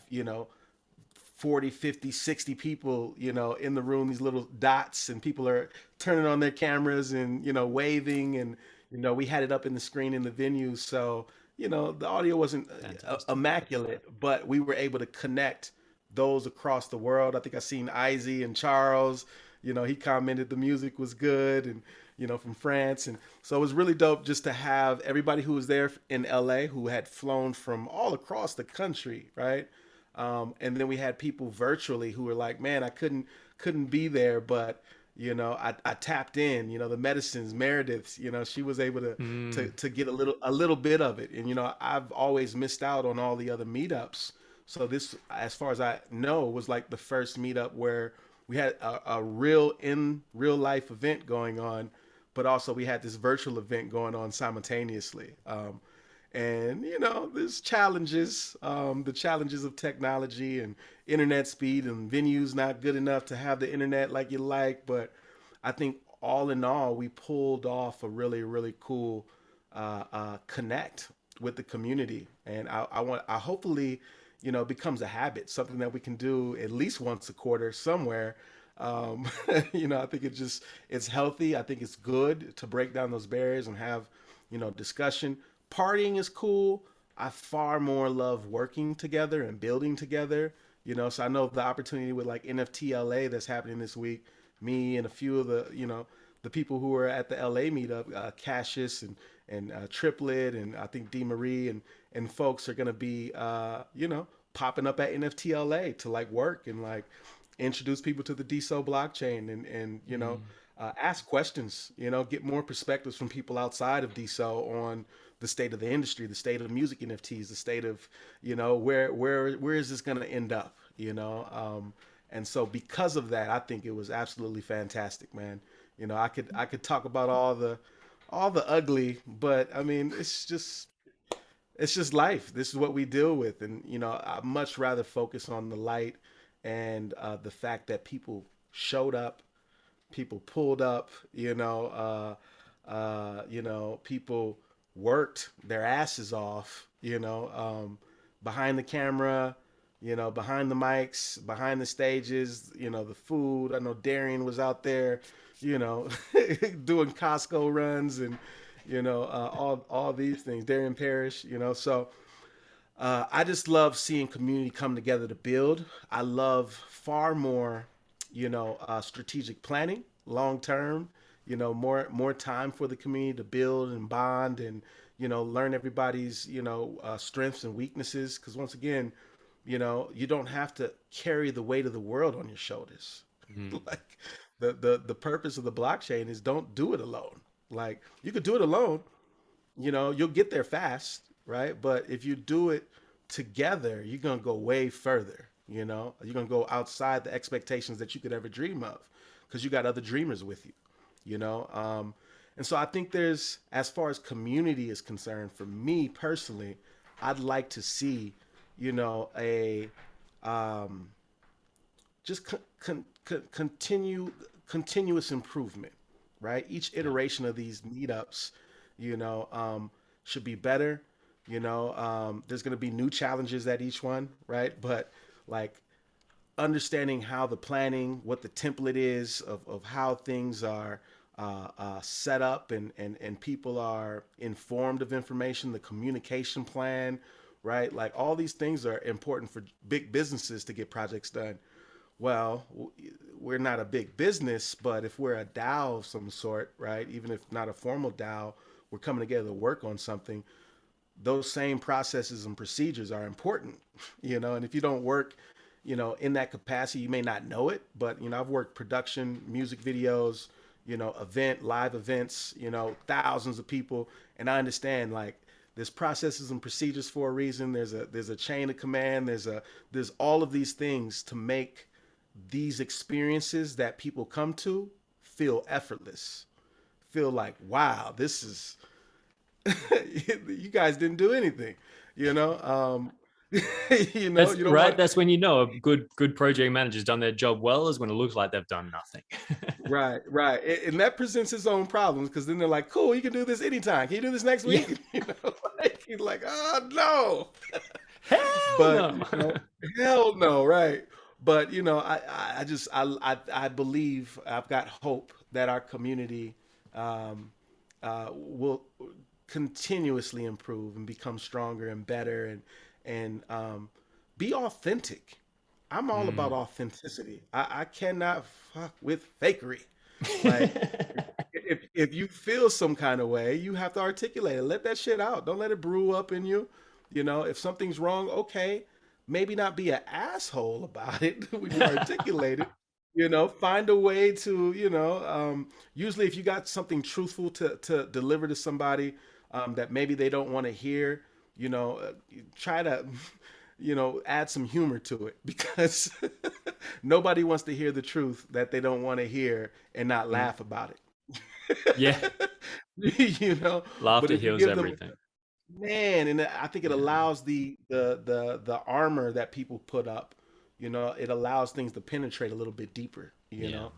40, 50, 60 people, in the room, these little dots, and people are turning on their cameras and, waving. And, we had it up in the screen in the venue. So, the audio wasn't Fantastic. immaculate, but we were able to connect those across the world. I think I seen Izzy and Charles, he commented the music was good and, from France. And so it was really dope just to have everybody who was there in LA who had flown from all across the country, right? And then we had people virtually who were like, "Man, I couldn't be there, but I tapped in. The medicines, Meredith. She was able Mm. to get a little bit of it. And I've always missed out on all the other meetups. So this, as far as I know, was like the first meetup where we had a real life event going on, but also we had this virtual event going on simultaneously. And there's challenges, the challenges of technology and internet speed and venues not good enough to have the internet like you like. But I think all in all, we pulled off a really cool connect with the community, and I hopefully becomes a habit, something that we can do at least once a quarter somewhere. Um, I think it's healthy. I think it's good to break down those barriers and have discussion. Partying is cool. I far more love working together and building together. So I know the opportunity with like NFTLA that's happening this week. Me and a few of the people who were at the LA meetup, Cassius and Triplet, and I think D Marie and folks are gonna be popping up at NFTLA to like work and like introduce people to the Deso blockchain and Mm. ask questions, get more perspectives from people outside of Deso on the state of the industry, the state of music NFTs, the state of, where is this going to end up, and so because of that, I think it was absolutely fantastic, man. I could talk about all the ugly, but I mean, it's just life. This is what we deal with, and I much rather focus on the light and the fact that people showed up, people pulled up, people worked their asses off, behind the camera, behind the mics, behind the stages, the food. I know Darian was out there, you know, doing Costco runs and, all these things. Darian Parrish, so I just love seeing community come together to build. I love far more, strategic planning, long term. More time for the community to build and bond and learn everybody's strengths and weaknesses. Because once again, you don't have to carry the weight of the world on your shoulders. Mm. Like the purpose of the blockchain is don't do it alone. Like you could do it alone, you'll get there fast, right? But if you do it together, you're gonna go way further. You're gonna go outside the expectations that you could ever dream of, because you got other dreamers with you. You know, and so I think as far as community is concerned, for me personally, I'd like to see, a um, just continuous improvement, right? Each Yeah. iteration of these meetups, you know, um, should be better. There's going to be new challenges at each one, right? But like understanding how the planning, what the template is of how things are set up, and people are informed of information, the communication plan, right? Like all these things are important for big businesses to get projects done. Well, we're not a big business, but if we're a DAO of some sort, right? Even if not a formal DAO, we're coming together to work on something. Those same processes and procedures are important, and if you don't work, in that capacity, you may not know it, but, I've worked production, music videos, live events, thousands of people. And I understand, like, there's processes and procedures for a reason. There's a chain of command. There's all of these things to make these experiences that people come to feel effortless, feel like, wow, this is, you guys didn't do anything, you know. That's You don't right. want. That's when you know a good project manager's done their job well, is when it looks like they've done nothing. Right, and that presents its own problems, because then they're like, cool, you can do this anytime. Can you do this next Yeah. week? Like, you're like, oh no. Hell But, no. hell no, right? But, I just I believe, I've got hope that our community um, will continuously improve and become stronger and better, and be authentic. I'm all about Mm. authenticity. I cannot fuck with fakery. Like, if you feel some kind of way, you have to articulate it. Let that shit out. Don't let it brew up in you. If something's wrong, okay, maybe not be an asshole about it when you articulate it. Find a way to, usually if you got something truthful to deliver to somebody, that maybe they don't want to hear, try to, add some humor to it, because nobody wants to hear the truth that they don't want to hear and not Mm. laugh about it. Yeah. But Laughter if you heals give them, everything. man, and I think it Yeah. allows the armor that people put up, it allows things to penetrate a little bit deeper, Yeah.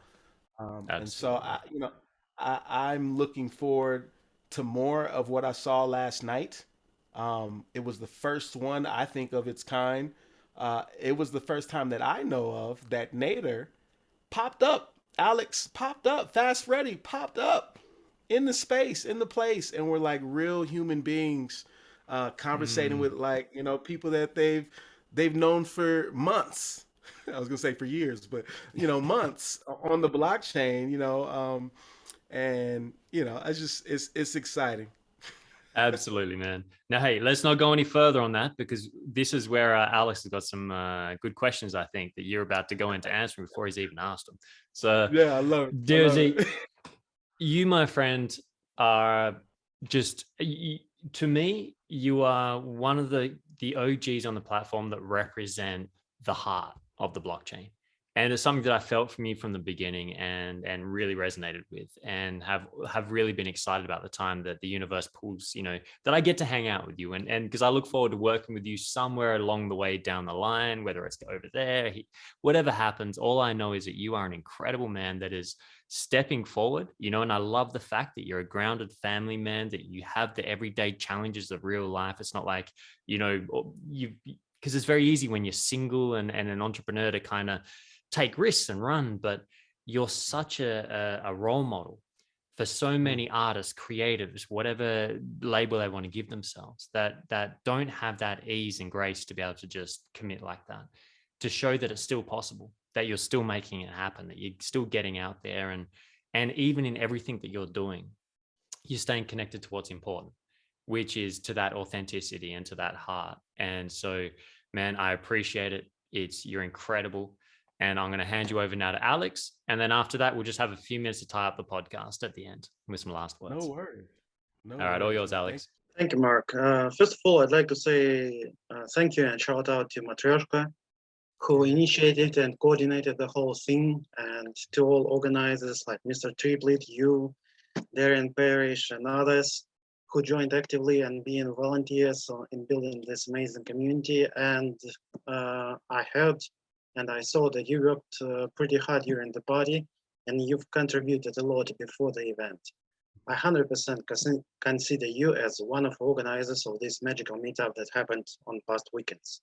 and so Absolutely. I'm looking forward to more of what I saw last night. It was the first one, I think, of its kind. It was the first time that I know of that Nader popped up. Alex popped up. Fast Freddy popped up in the space, in the place, and we're like real human beings, conversating Mm. with, like, people that they've known for months. I was gonna say for years, but, months on the blockchain. And, it's exciting. Absolutely, man. Now, hey, let's not go any further on that, because this is where Alex has got some good questions, I think, that you're about to go into answering before he's even asked them. So, Yeah, I love it. I love Dozier, it. you, my friend, are just, to me, you are one of the OGs on the platform that represent the heart of the blockchain. And it's something that I felt from you from the beginning, and really resonated with, and have really been excited about the time that the universe pulls, that I get to hang out with you, and because I look forward to working with you somewhere along the way down the line, whether it's over there, whatever happens. All I know is that you are an incredible man that is stepping forward, and I love the fact that you're a grounded family man, that you have the everyday challenges of real life. It's not like, you because it's very easy when you're single and an entrepreneur to kind of take risks and run, but you're such a role model for so Mm, many artists, creatives, whatever label they want to give themselves, that don't have that ease and grace to be able to just commit like that, to show that it's still possible, that you're still making it happen, that you're still getting out there, and even in everything that you're doing, you're staying connected to what's important, which is to that authenticity and to that heart. And so, man, I appreciate it. You're incredible. And I'm going to hand you over now to Alex. And then after that, we'll just have a few minutes to tie up the podcast at the end with some last no words. worries. No All right, all worries, yours, man. Thank Alex. Thank you, Mark. First of all, I'd like to say thank you and shout out to Matryoshka, who you. initiated and coordinated the whole thing, and to all organizers like Mr. Triplet, you, Darren Parrish, and others who joined actively and being volunteers in building this amazing community. And I heard and I saw that you worked pretty hard during the party, and you've contributed a lot before the event. I 100% consider you as one of the organizers of this magical meetup that happened on past weekends.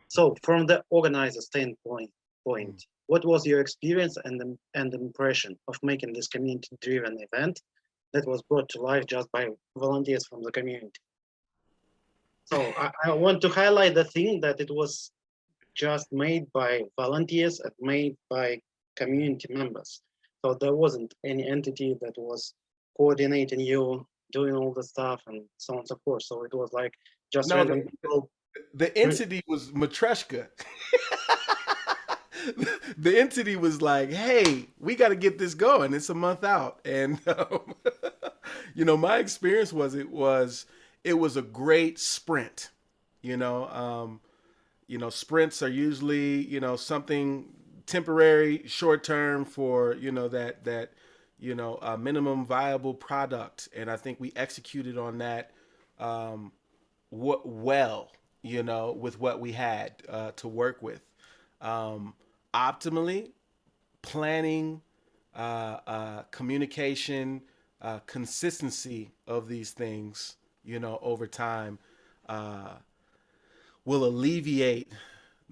So from the organizer standpoint, point. What was your experience and impression of making this community-driven event that was brought to life just by volunteers from the community? So I want to highlight the thing that it was just made by volunteers and made by community members. So there wasn't any entity that was coordinating you, doing all the stuff and so on and so forth. So it was like just No, random people. the entity was Matreshka. The entity was like, "Hey, we got to get this going. It's a month out." And my experience was it was a great sprint. You know, sprints are usually something temporary, short term for that minimum viable product, and I think we executed on that well, with what we had to work with. Optimally, planning, communication, consistency of these things, over time, uh, will alleviate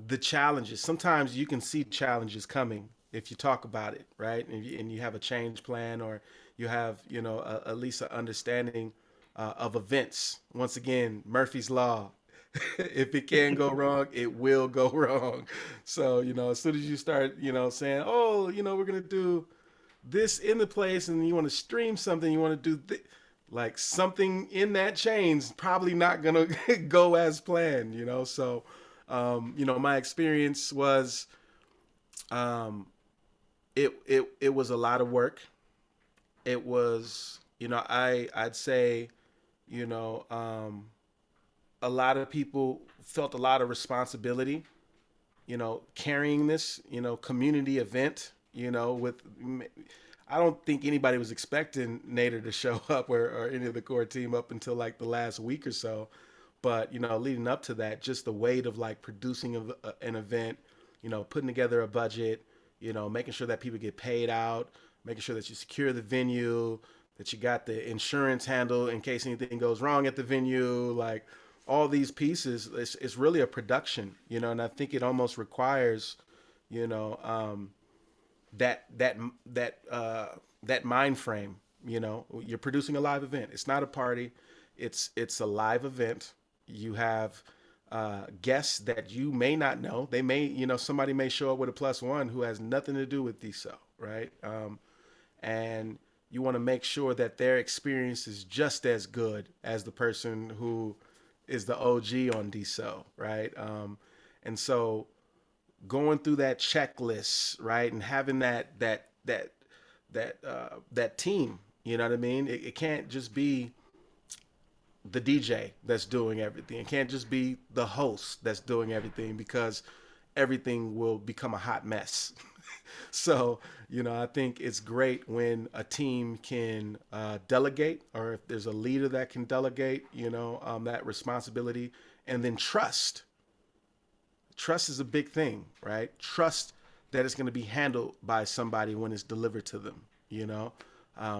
the challenges. Sometimes you can see challenges coming if you talk about it, right? And you have a change plan, or you have, at least an understanding of events. Once again, Murphy's Law. If it can go wrong, it will go wrong. So, as soon as you start, saying, oh, we're going to do this in the place, and you want to stream something, you want to do like something in that chain's probably not going to go as planned, So, my experience was, it was a lot of work. It was, I'd say, you know, um, a lot of people felt a lot of responsibility, carrying this, community event, with, I don't think anybody was expecting Nader to show up, or any of the core team up until like the last week or so. But, leading up to that, just the weight of like producing an event, putting together a budget, making sure that people get paid out, making sure that you secure the venue, that you got the insurance handle in case anything goes wrong at the venue, like all these pieces. It's really a production, and I think it almost requires, you know, that that that mind frame. You're producing a live event. It's not a party. It's a live event. You have guests that you may not know. They may, somebody may show up with a +1 who has nothing to do with Deso, right? And you want to make sure that their experience is just as good as the person who is the OG on Deso, right? And so going through that checklist, right, and having that team, you know what I mean? It can't just be the DJ that's doing everything. It can't just be the host that's doing everything, because everything will become a hot mess. So, I think it's great when a team can delegate, or if there's a leader that can delegate, that responsibility, and then trust. Trust is a big thing, right? Trust that it's going to be handled by somebody when it's delivered to them,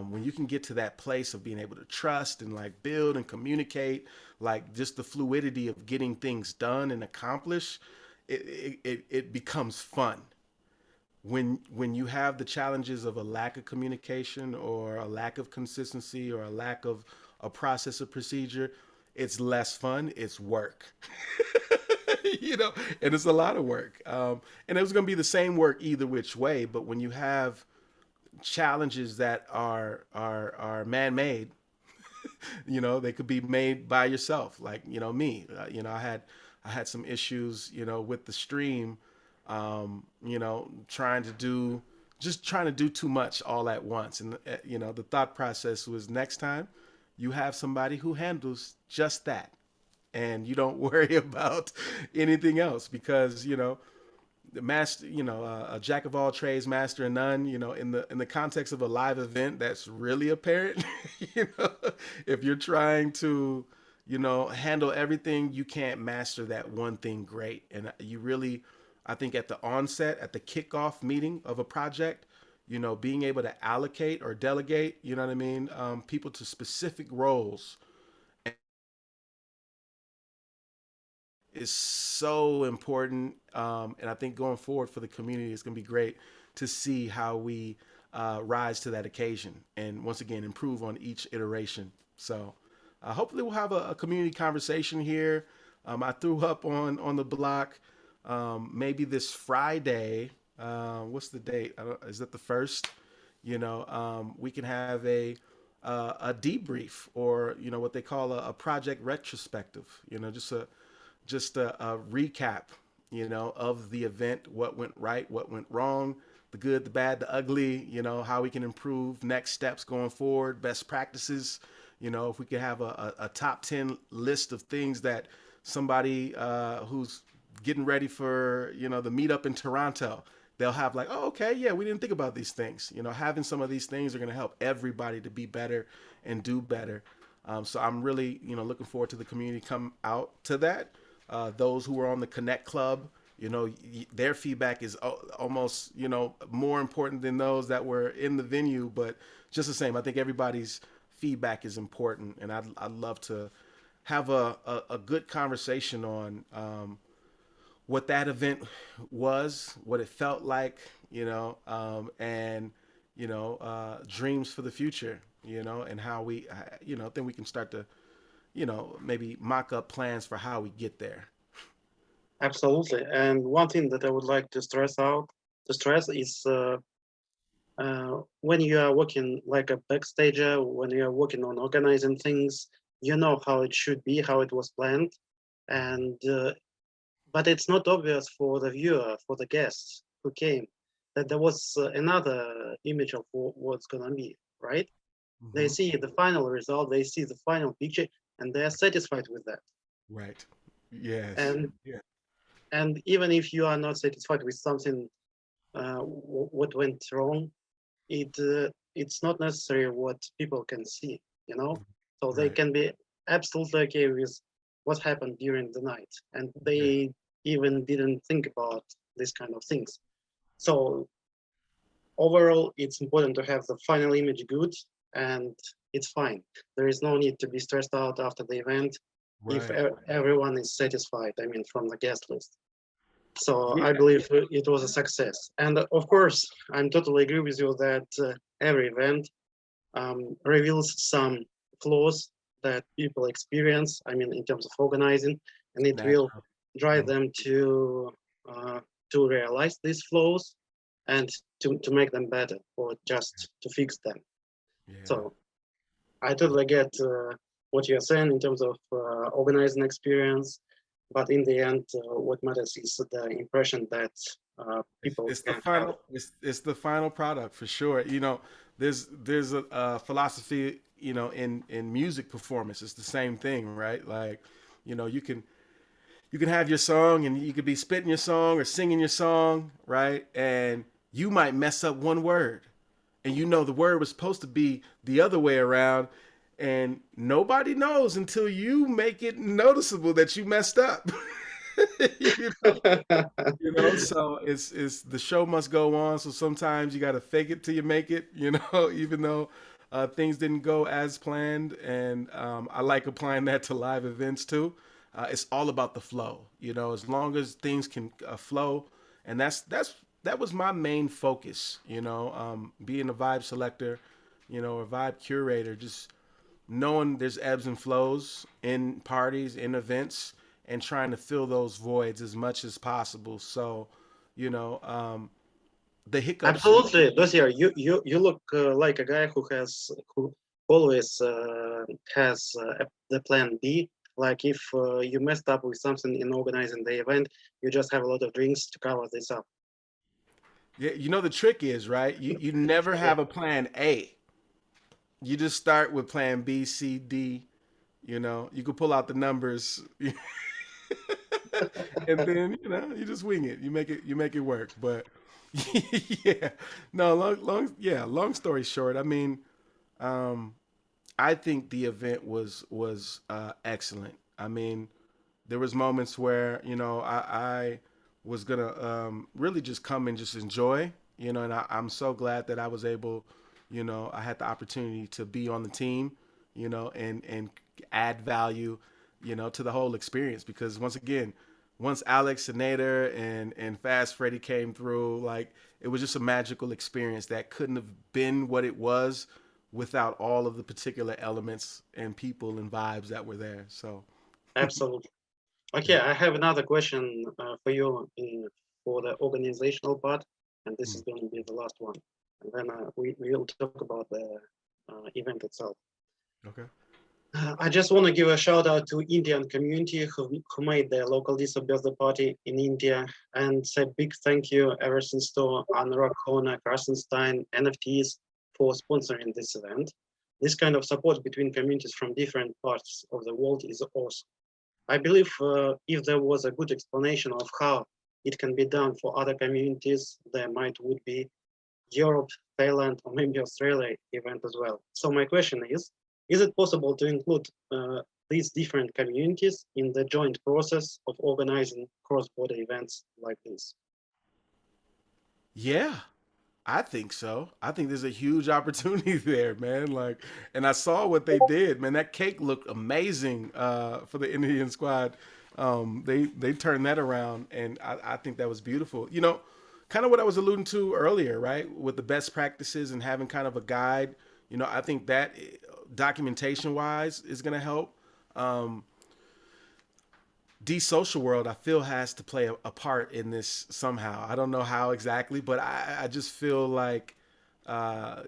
when you can get to that place of being able to trust and like build and communicate, like just the fluidity of getting things done and accomplished, it becomes fun. When you have the challenges of a lack of communication, or a lack of consistency, or a lack of a process or procedure, it's less fun. It's work. And it's a lot of work. And it was going to be the same work either which way. But when you have challenges that are man-made, they could be made by yourself, like me. I had some issues, with the stream, trying to do too much all at once. And the thought process was, next time you have somebody who handles just that, and you don't worry about anything else, because the master, a jack of all trades, master of none. In the context of a live event, that's really apparent. If you're trying to, handle everything, you can't master that one thing great. And you really, I think at the onset, at the kickoff meeting of a project, being able to allocate or delegate, what I mean, people to specific roles, is so important. And I think going forward for the community, it's going to be great to see how we rise to that occasion and once again improve on each iteration. So hopefully we'll have a community conversation here. I threw up on the block maybe this Friday. What's the date? Is that the first? We can have a debrief, or what they call a project retrospective. Just a recap, of the event, what went right, what went wrong, the good, the bad, the ugly, how we can improve, next steps going forward, best practices. If we could have a top 10 list of things that somebody who's getting ready for, the meetup in Toronto, they'll have like, oh, okay, yeah, we didn't think about these things. Having some of these things are going to help everybody to be better and do better. So I'm really, looking forward to the community come out to that. Those who are on the Connect Club, their feedback is almost, more important than those that were in the venue. But just the same, I think everybody's feedback is important, and I'd love to have a good conversation on what that event was, what it felt like, and dreams for the future, and how we, then we can start to, maybe mock up plans for how we get there. Absolutely. And one thing that I would like to stress is when you are working like a backstager, when you are working on organizing things, you know how it should be, how it was planned, and but it's not obvious for the viewer, for the guests who came, that there was another image of what's gonna be, right? They Mm-hmm. see the final result, they see the final picture, and they are satisfied with that. Right. Yes. And Yeah. and even if you are not satisfied with something, what went wrong, it's not necessary what people can see, so they Right. can be absolutely okay with what happened during the night, and Yeah. they even didn't think about these kind of things. So overall, it's important to have the final image good, and it's fine. There is no need to be stressed out after the event if Right. everyone is satisfied, I mean, from the guest list. So Yeah. I believe it was a success. And of course, I'm totally agree with you that every event reveals some flaws that people experience, I mean, in terms of organizing, and it will Natural. drive Mhm. them uh, to realize these flaws and to make them better, or just to fix them. Yeah. So I totally get what you're saying in terms of organizing experience, but in the end, what matters is the impression that people It's the can have. final. It's the final product for sure. There's a philosophy. In music performance, it's the same thing, right? Like, you can have your song and you could be spitting your song or singing your song, right? And you might mess up one word, and the word was supposed to be the other way around, and nobody knows until you make it noticeable that you messed up. you know? So it's the show must go on. So sometimes you got to fake it till you make it, even though things didn't go as planned. And I like applying that to live events too. It's all about the flow, as long as things can flow. And that was my main focus, being a vibe selector, a vibe curator, just knowing there's ebbs and flows in parties, in events, and trying to fill those voids as much as possible. So, you know, um, the hiccups. Absolutely, Dozier, you look like a guy who always has the plan B. Like if you messed up with something in organizing the event, you just have a lot of drinks to cover this up. Yeah, the trick is, right. You never Yeah. have a plan A. You just start with plan B, C, D. You can pull out the numbers, and then you just wing it. You make it work. But yeah, no, long story short, I mean, um, I think the event was excellent. I mean, there was moments where I was gonna really just come and just enjoy, and I'm so glad that I was able, I had the opportunity to be on the team, and add value, to the whole experience. Because once again, once Alex and Nader and Fast Freddy came through, like it was just a magical experience that couldn't have been what it was without all of the particular elements and people and vibes that were there. So Absolutely. Okay, yeah. I have another question for you for the organizational part, and this is Mm, going to be the last one. And then we will talk about the event itself. okay. I just want to give a shout out to Indian community who made the local Deso birthday party in India, and say big thank you ever since to Anurag Kona, Carson Stein, NFTs for sponsoring this event. This kind of support between communities from different parts of the world is awesome. I believe if there was a good explanation of how it can be done for other communities, there would be Europe, Thailand, or maybe Australia event as well. So my question is it possible to include these different communities in the joint process of organizing cross-border events like this? Yeah, I think so. I think there's a huge opportunity there, man. Like, and I saw what they did, man. That cake looked amazing for the Indian squad. They turned that around, and I think that was beautiful. Kind of what I was alluding to earlier, right? With the best practices and having kind of a guide. I think that documentation wise is going to help. Um, Social World, I feel, has to play a part in this somehow. I don't know how exactly, but I just feel like uh,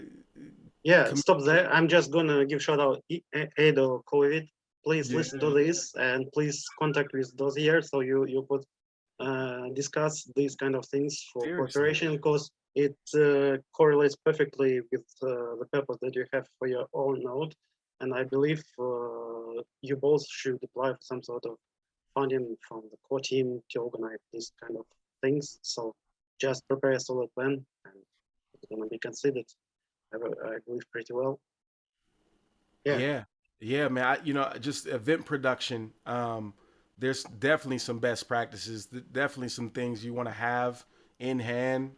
Yeah, com- stop there. I'm just gonna give shout out Edo COVID. Please yeah, listen to this and please contact with Dozier so you could discuss these kind of things for seriously, cooperation because it correlates perfectly with the purpose that you have for your own node. And I believe you both should apply for some sort of funding from the core team to organize these kind of things. So just prepare a solid plan and it's going to be considered, I believe, pretty well. Yeah, yeah, yeah, man. Just event production. There's definitely some best practices. Definitely some things you want to have in hand.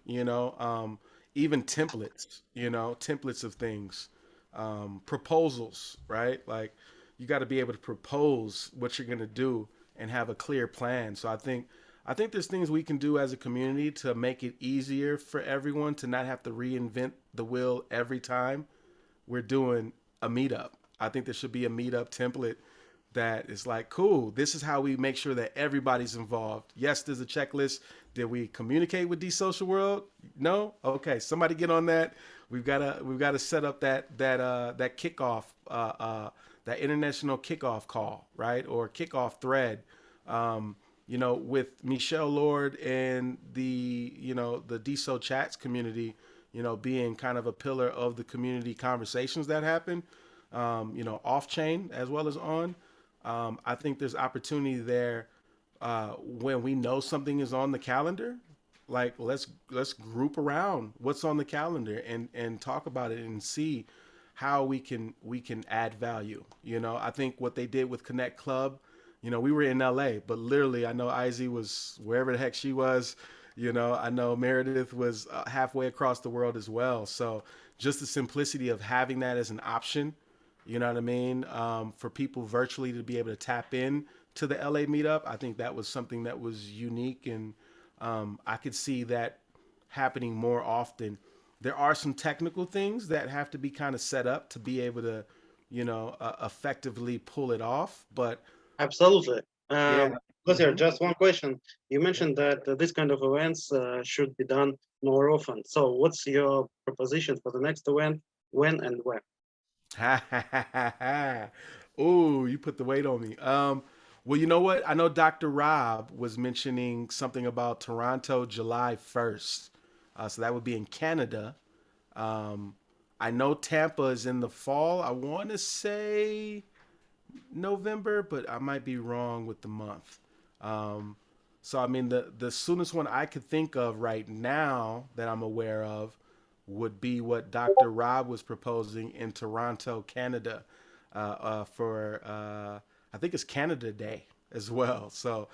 Even templates. Templates of things, proposals. Right, like you got to be able to propose what you're gonna do and have a clear plan. So I think there's things we can do as a community to make it easier for everyone to not have to reinvent the wheel every time we're doing a meetup. I think there should be a meetup template that is like, cool, this is how we make sure that everybody's involved. Yes, there's a checklist. Did we communicate with the social world? No? Okay, somebody get on that. We've got to set up that kickoff that international kickoff call, right? Or kickoff thread. With Michelle Lord and the Deso chats community, being kind of a pillar of the community conversations that happen, off chain as well as on. I think there's opportunity there when we know something is on the calendar. Like let's group around what's on the calendar and talk about it and see how we can add value. I think what they did with Connect Club, we were in LA, but literally I know Izzy was wherever the heck she was. I know Meredith was halfway across the world as well. So just the simplicity of having that as an option, you know what I mean, for people virtually to be able to tap in to the LA meetup, I think that was something that was unique, and I could see that happening more often. There are some technical things that have to be kind of set up to be able to, effectively pull it off. But absolutely. yeah, Dozier, hmm just one question. You yeah. mentioned that this kind of events should be done more often. So what's your proposition for the next event? When and where? Ha ha ha ha ha. Ooh, you put the weight on me. Well, you know what? I know Dr. Rob was mentioning something about Toronto July 1st. So that would be in Canada. Um, I know Tampa is in the fall. I want to say November, but I might be wrong with the month. Um, so I mean, the soonest one I could think of right now that I'm aware of would be what Dr. Rob was proposing in Toronto, Canada, for I think it's Canada Day as well. So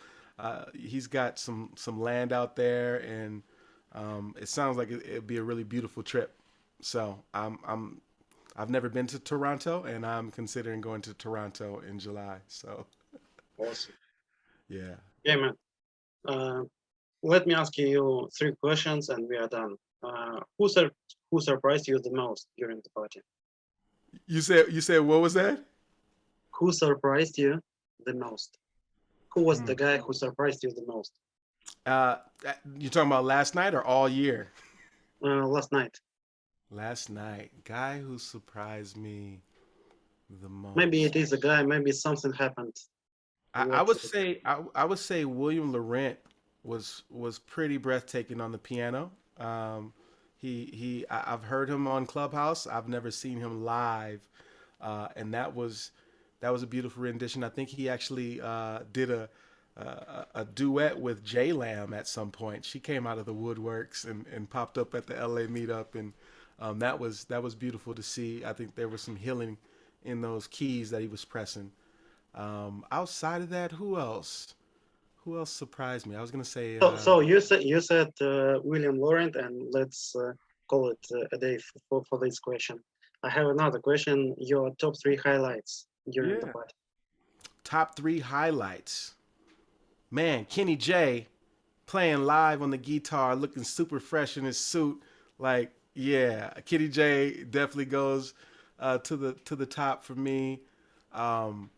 he's got some land out there, and it sounds like it'd be a really beautiful trip. So I've never been to Toronto, and I'm considering going to Toronto in July. So Awesome. Yeah. Yeah, man. Let me ask you 3 questions and we are done. Who surprised you the most during the party? You said what was that? Who surprised you the most? Who was the guy who surprised you the most? Uh, you talking about last night or all year? Last night. Last night, guy who surprised me the Maybe most. it is a guy. Maybe something happened. I What? would say I would say William Laurent was pretty breathtaking on the piano. I've heard him on Clubhouse. I've never seen him live, and that was a beautiful rendition. I think he actually did a duet with J Lam at some point. She came out of the woodworks and popped up at the LA meetup, and that was beautiful to see. I think there was some healing in those keys that he was pressing. Outside of that, who else? Who else surprised me? I was gonna say. So you said William Laurent, and let's call it a day for this question. I have another question. Your top 3 highlights during the Yeah. party. Top 3 highlights. Man, Kenny J playing live on the guitar, looking super fresh in his suit. Like, yeah, Kenny J definitely goes to the top for me. Um,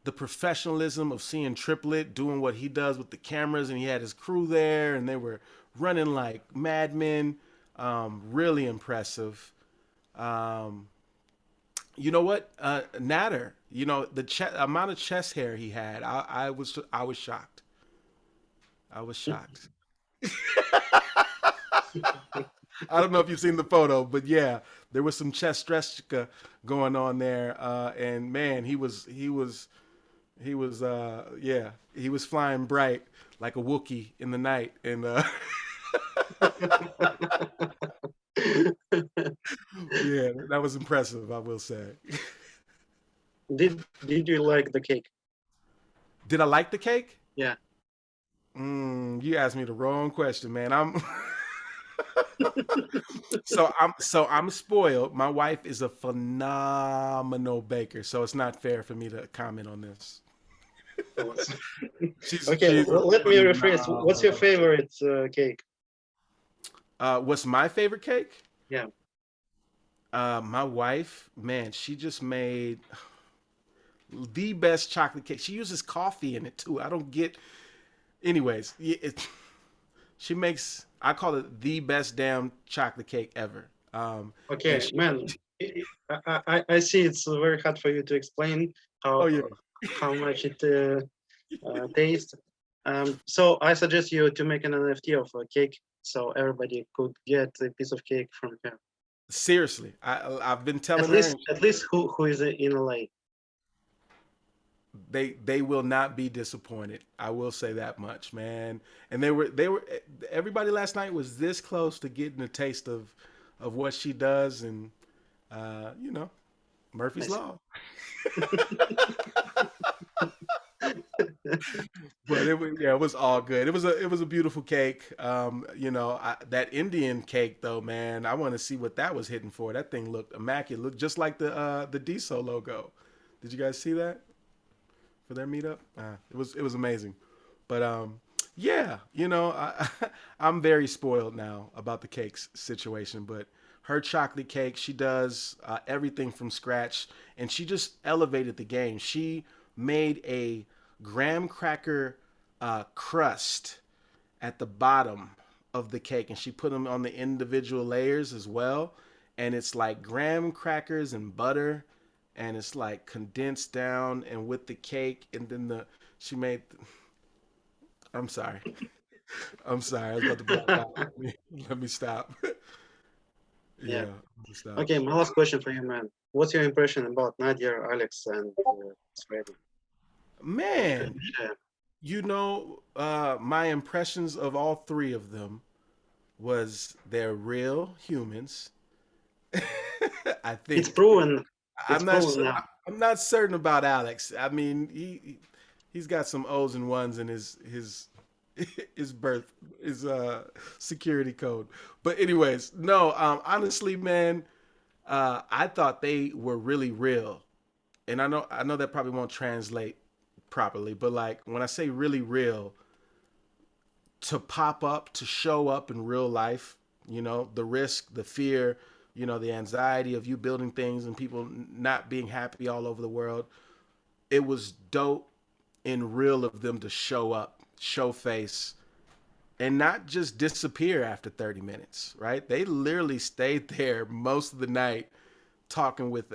the professionalism of seeing Triplet doing what he does with the cameras, and he had his crew there, and they were running like madmen. Really impressive. Um, you know what, Natter? You know the amount of chest hair he had. I was shocked. I was shocked. I don't know if you've seen the photo, but yeah, there was some chest stretch going on there, and man, yeah, he was flying bright like a Wookiee in the night, and yeah, that was impressive, I will say. Did you like the cake? Did I like the cake? Yeah. You asked me the wrong question, man. I'm spoiled. My wife is a phenomenal baker, so it's not fair for me to comment on this. Awesome. She's Okay, let me rephrase. What's your favorite cake? What's my favorite cake? Yeah. My wife, man, she just made the best chocolate cake. She uses coffee in it too. I don't get. Anyways, she makes. I call it the best damn chocolate cake ever. Okay, man. I see it's very hard for you to explain Oh yeah. how much it tastes. So I suggest you to make an NFT of a cake so everybody could get a piece of cake from her. Seriously, I've been telling her. At least who is in LA. They will not be disappointed. I will say that much, man. And everybody last night was this close to getting a taste of what she does, and you know, Murphy's Nice. Law. But it was all good. It was a beautiful cake. You know, that Indian cake though, man, I want to see what that was hitting for. That thing looked immaculate, looked just like the Deso logo. Did you guys see that for their meetup? It was amazing. But yeah, you know, I'm very spoiled now about the cakes situation. But her chocolate cake, she does everything from scratch, and she just elevated the game. She made a graham cracker crust at the bottom of the cake, and she put them on the individual layers as well. And it's like graham crackers and butter, and it's like condensed down and with the cake, and then she made. I'm sorry. I'm sorry. I was about to block out. Let me stop. Yeah. Stop. Okay, my last question for you, man. What's your impression about Nadia, Alex, and Sweden? Man, Yeah. you know, my impressions of all 3 of them was they're real humans. I think It's proven. I'm not. Now. I'm not certain about Alex. I mean, he's got some O's and ones in his his security code. But anyways, no. Honestly, man, I thought they were really real, and I know that probably won't translate properly, but like when I say really real, to pop up, to show up in real life, you know, the risk, the fear, you know, the anxiety of you building things and people not being happy all over the world. It was dope and real of them to show up, show face, and not just disappear after 30 minutes, right? They literally stayed there most of the night talking with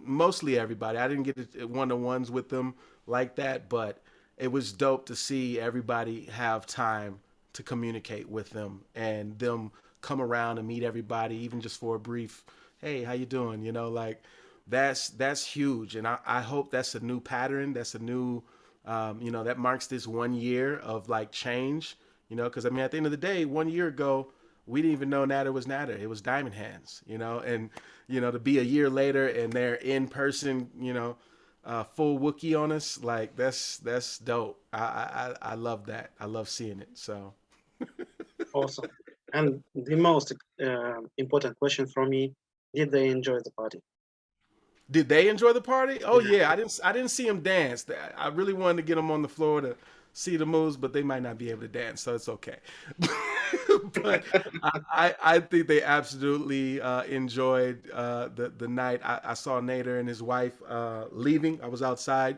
mostly everybody. I didn't get one-on-ones with them like that, but it was dope to see everybody have time to communicate with them and them come around and meet everybody, even just for a brief, hey, how you doing? You know, like that's huge. And I hope that's a new pattern. That's a new, you know, that marks this 1 year of like change, you know, because I mean, at the end of the day, 1 year ago, we didn't even know Natter was Natter. It was Diamond Hands, you know, and, you know, to be a year later and they're in person, you know, full Wookiee on us, like that's dope. I love that. I love seeing it. So Awesome. And the most important question for me: did they enjoy the party? did they enjoy the party? Oh Yeah. yeah, I didn't see them dance. I really wanted to get them on the floor to see the moves, but they might not be able to dance, so it's okay. But I think they absolutely enjoyed the night. I saw Nader and his wife leaving. I was outside.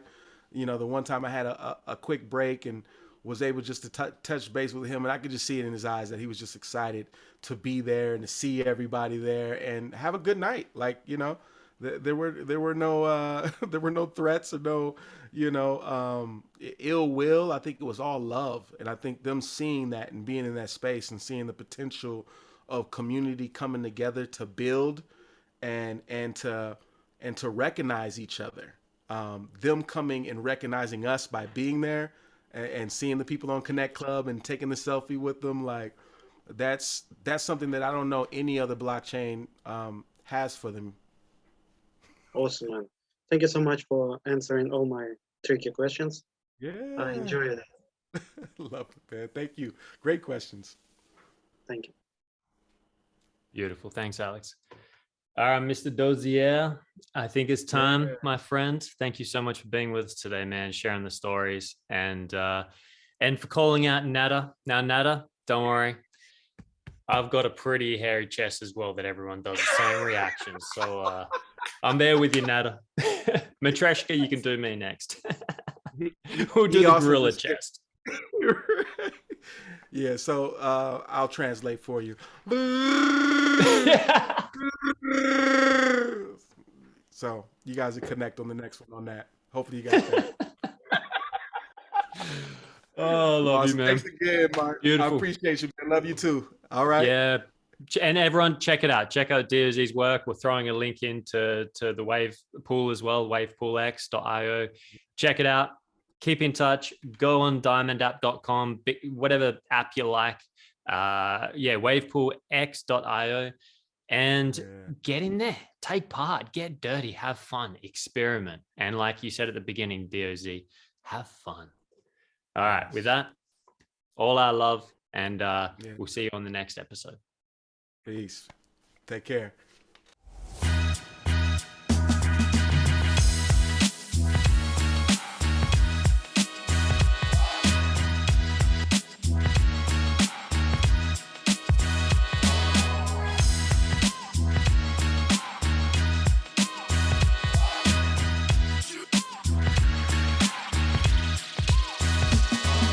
You know, the one time I had a quick break and was able just to touch base with him, and I could just see it in his eyes that he was just excited to be there and to see everybody there and have a good night. Like, you know, there were no there were no threats or no, you know, ill will. I think it was all love, and I think them seeing that and being in that space and seeing the potential of community coming together to build and to recognize each other. Them coming and recognizing us by being there and seeing the people on Connect Club and taking the selfie with them, like that's something that I don't know any other blockchain has for them. Awesome, man. Thank you so much for answering all my tricky questions. I Yeah, enjoyed it. love it, man. Thank you. Great questions. Thank you. Beautiful. Thanks, Alex. All right, Mr. Dozier, I think it's time, Yeah. my friend. Thank you so much for being with us today, man, sharing the stories and for calling out Nada. Now, Nada, don't worry. I've got a pretty hairy chest as well that everyone does the same reactions. So I'm there with you, Nada. Matreshka, you can do me next. We'll do He the also gorilla just chest. yeah, so I'll translate for you. So you guys will connect on the next one on that. Hopefully you got that. Oh, love you, Awesome. man. Thanks again, Mark. I Beautiful. appreciate you, man. Love you too. All right. Yeah. And everyone, check it out. Check out Dozier's work. We're throwing a link into the Wave pool as well, WAVpoolX.io. Check it out. Keep in touch. Go on diamondapp.com, whatever app you like. Yeah, WAVpoolX.io. And get in there. Take part. Get dirty. Have fun. Experiment. And like you said at the beginning, DOZ, have fun. All right. With that, all our love. And we'll see you on the next episode. Peace. Take care.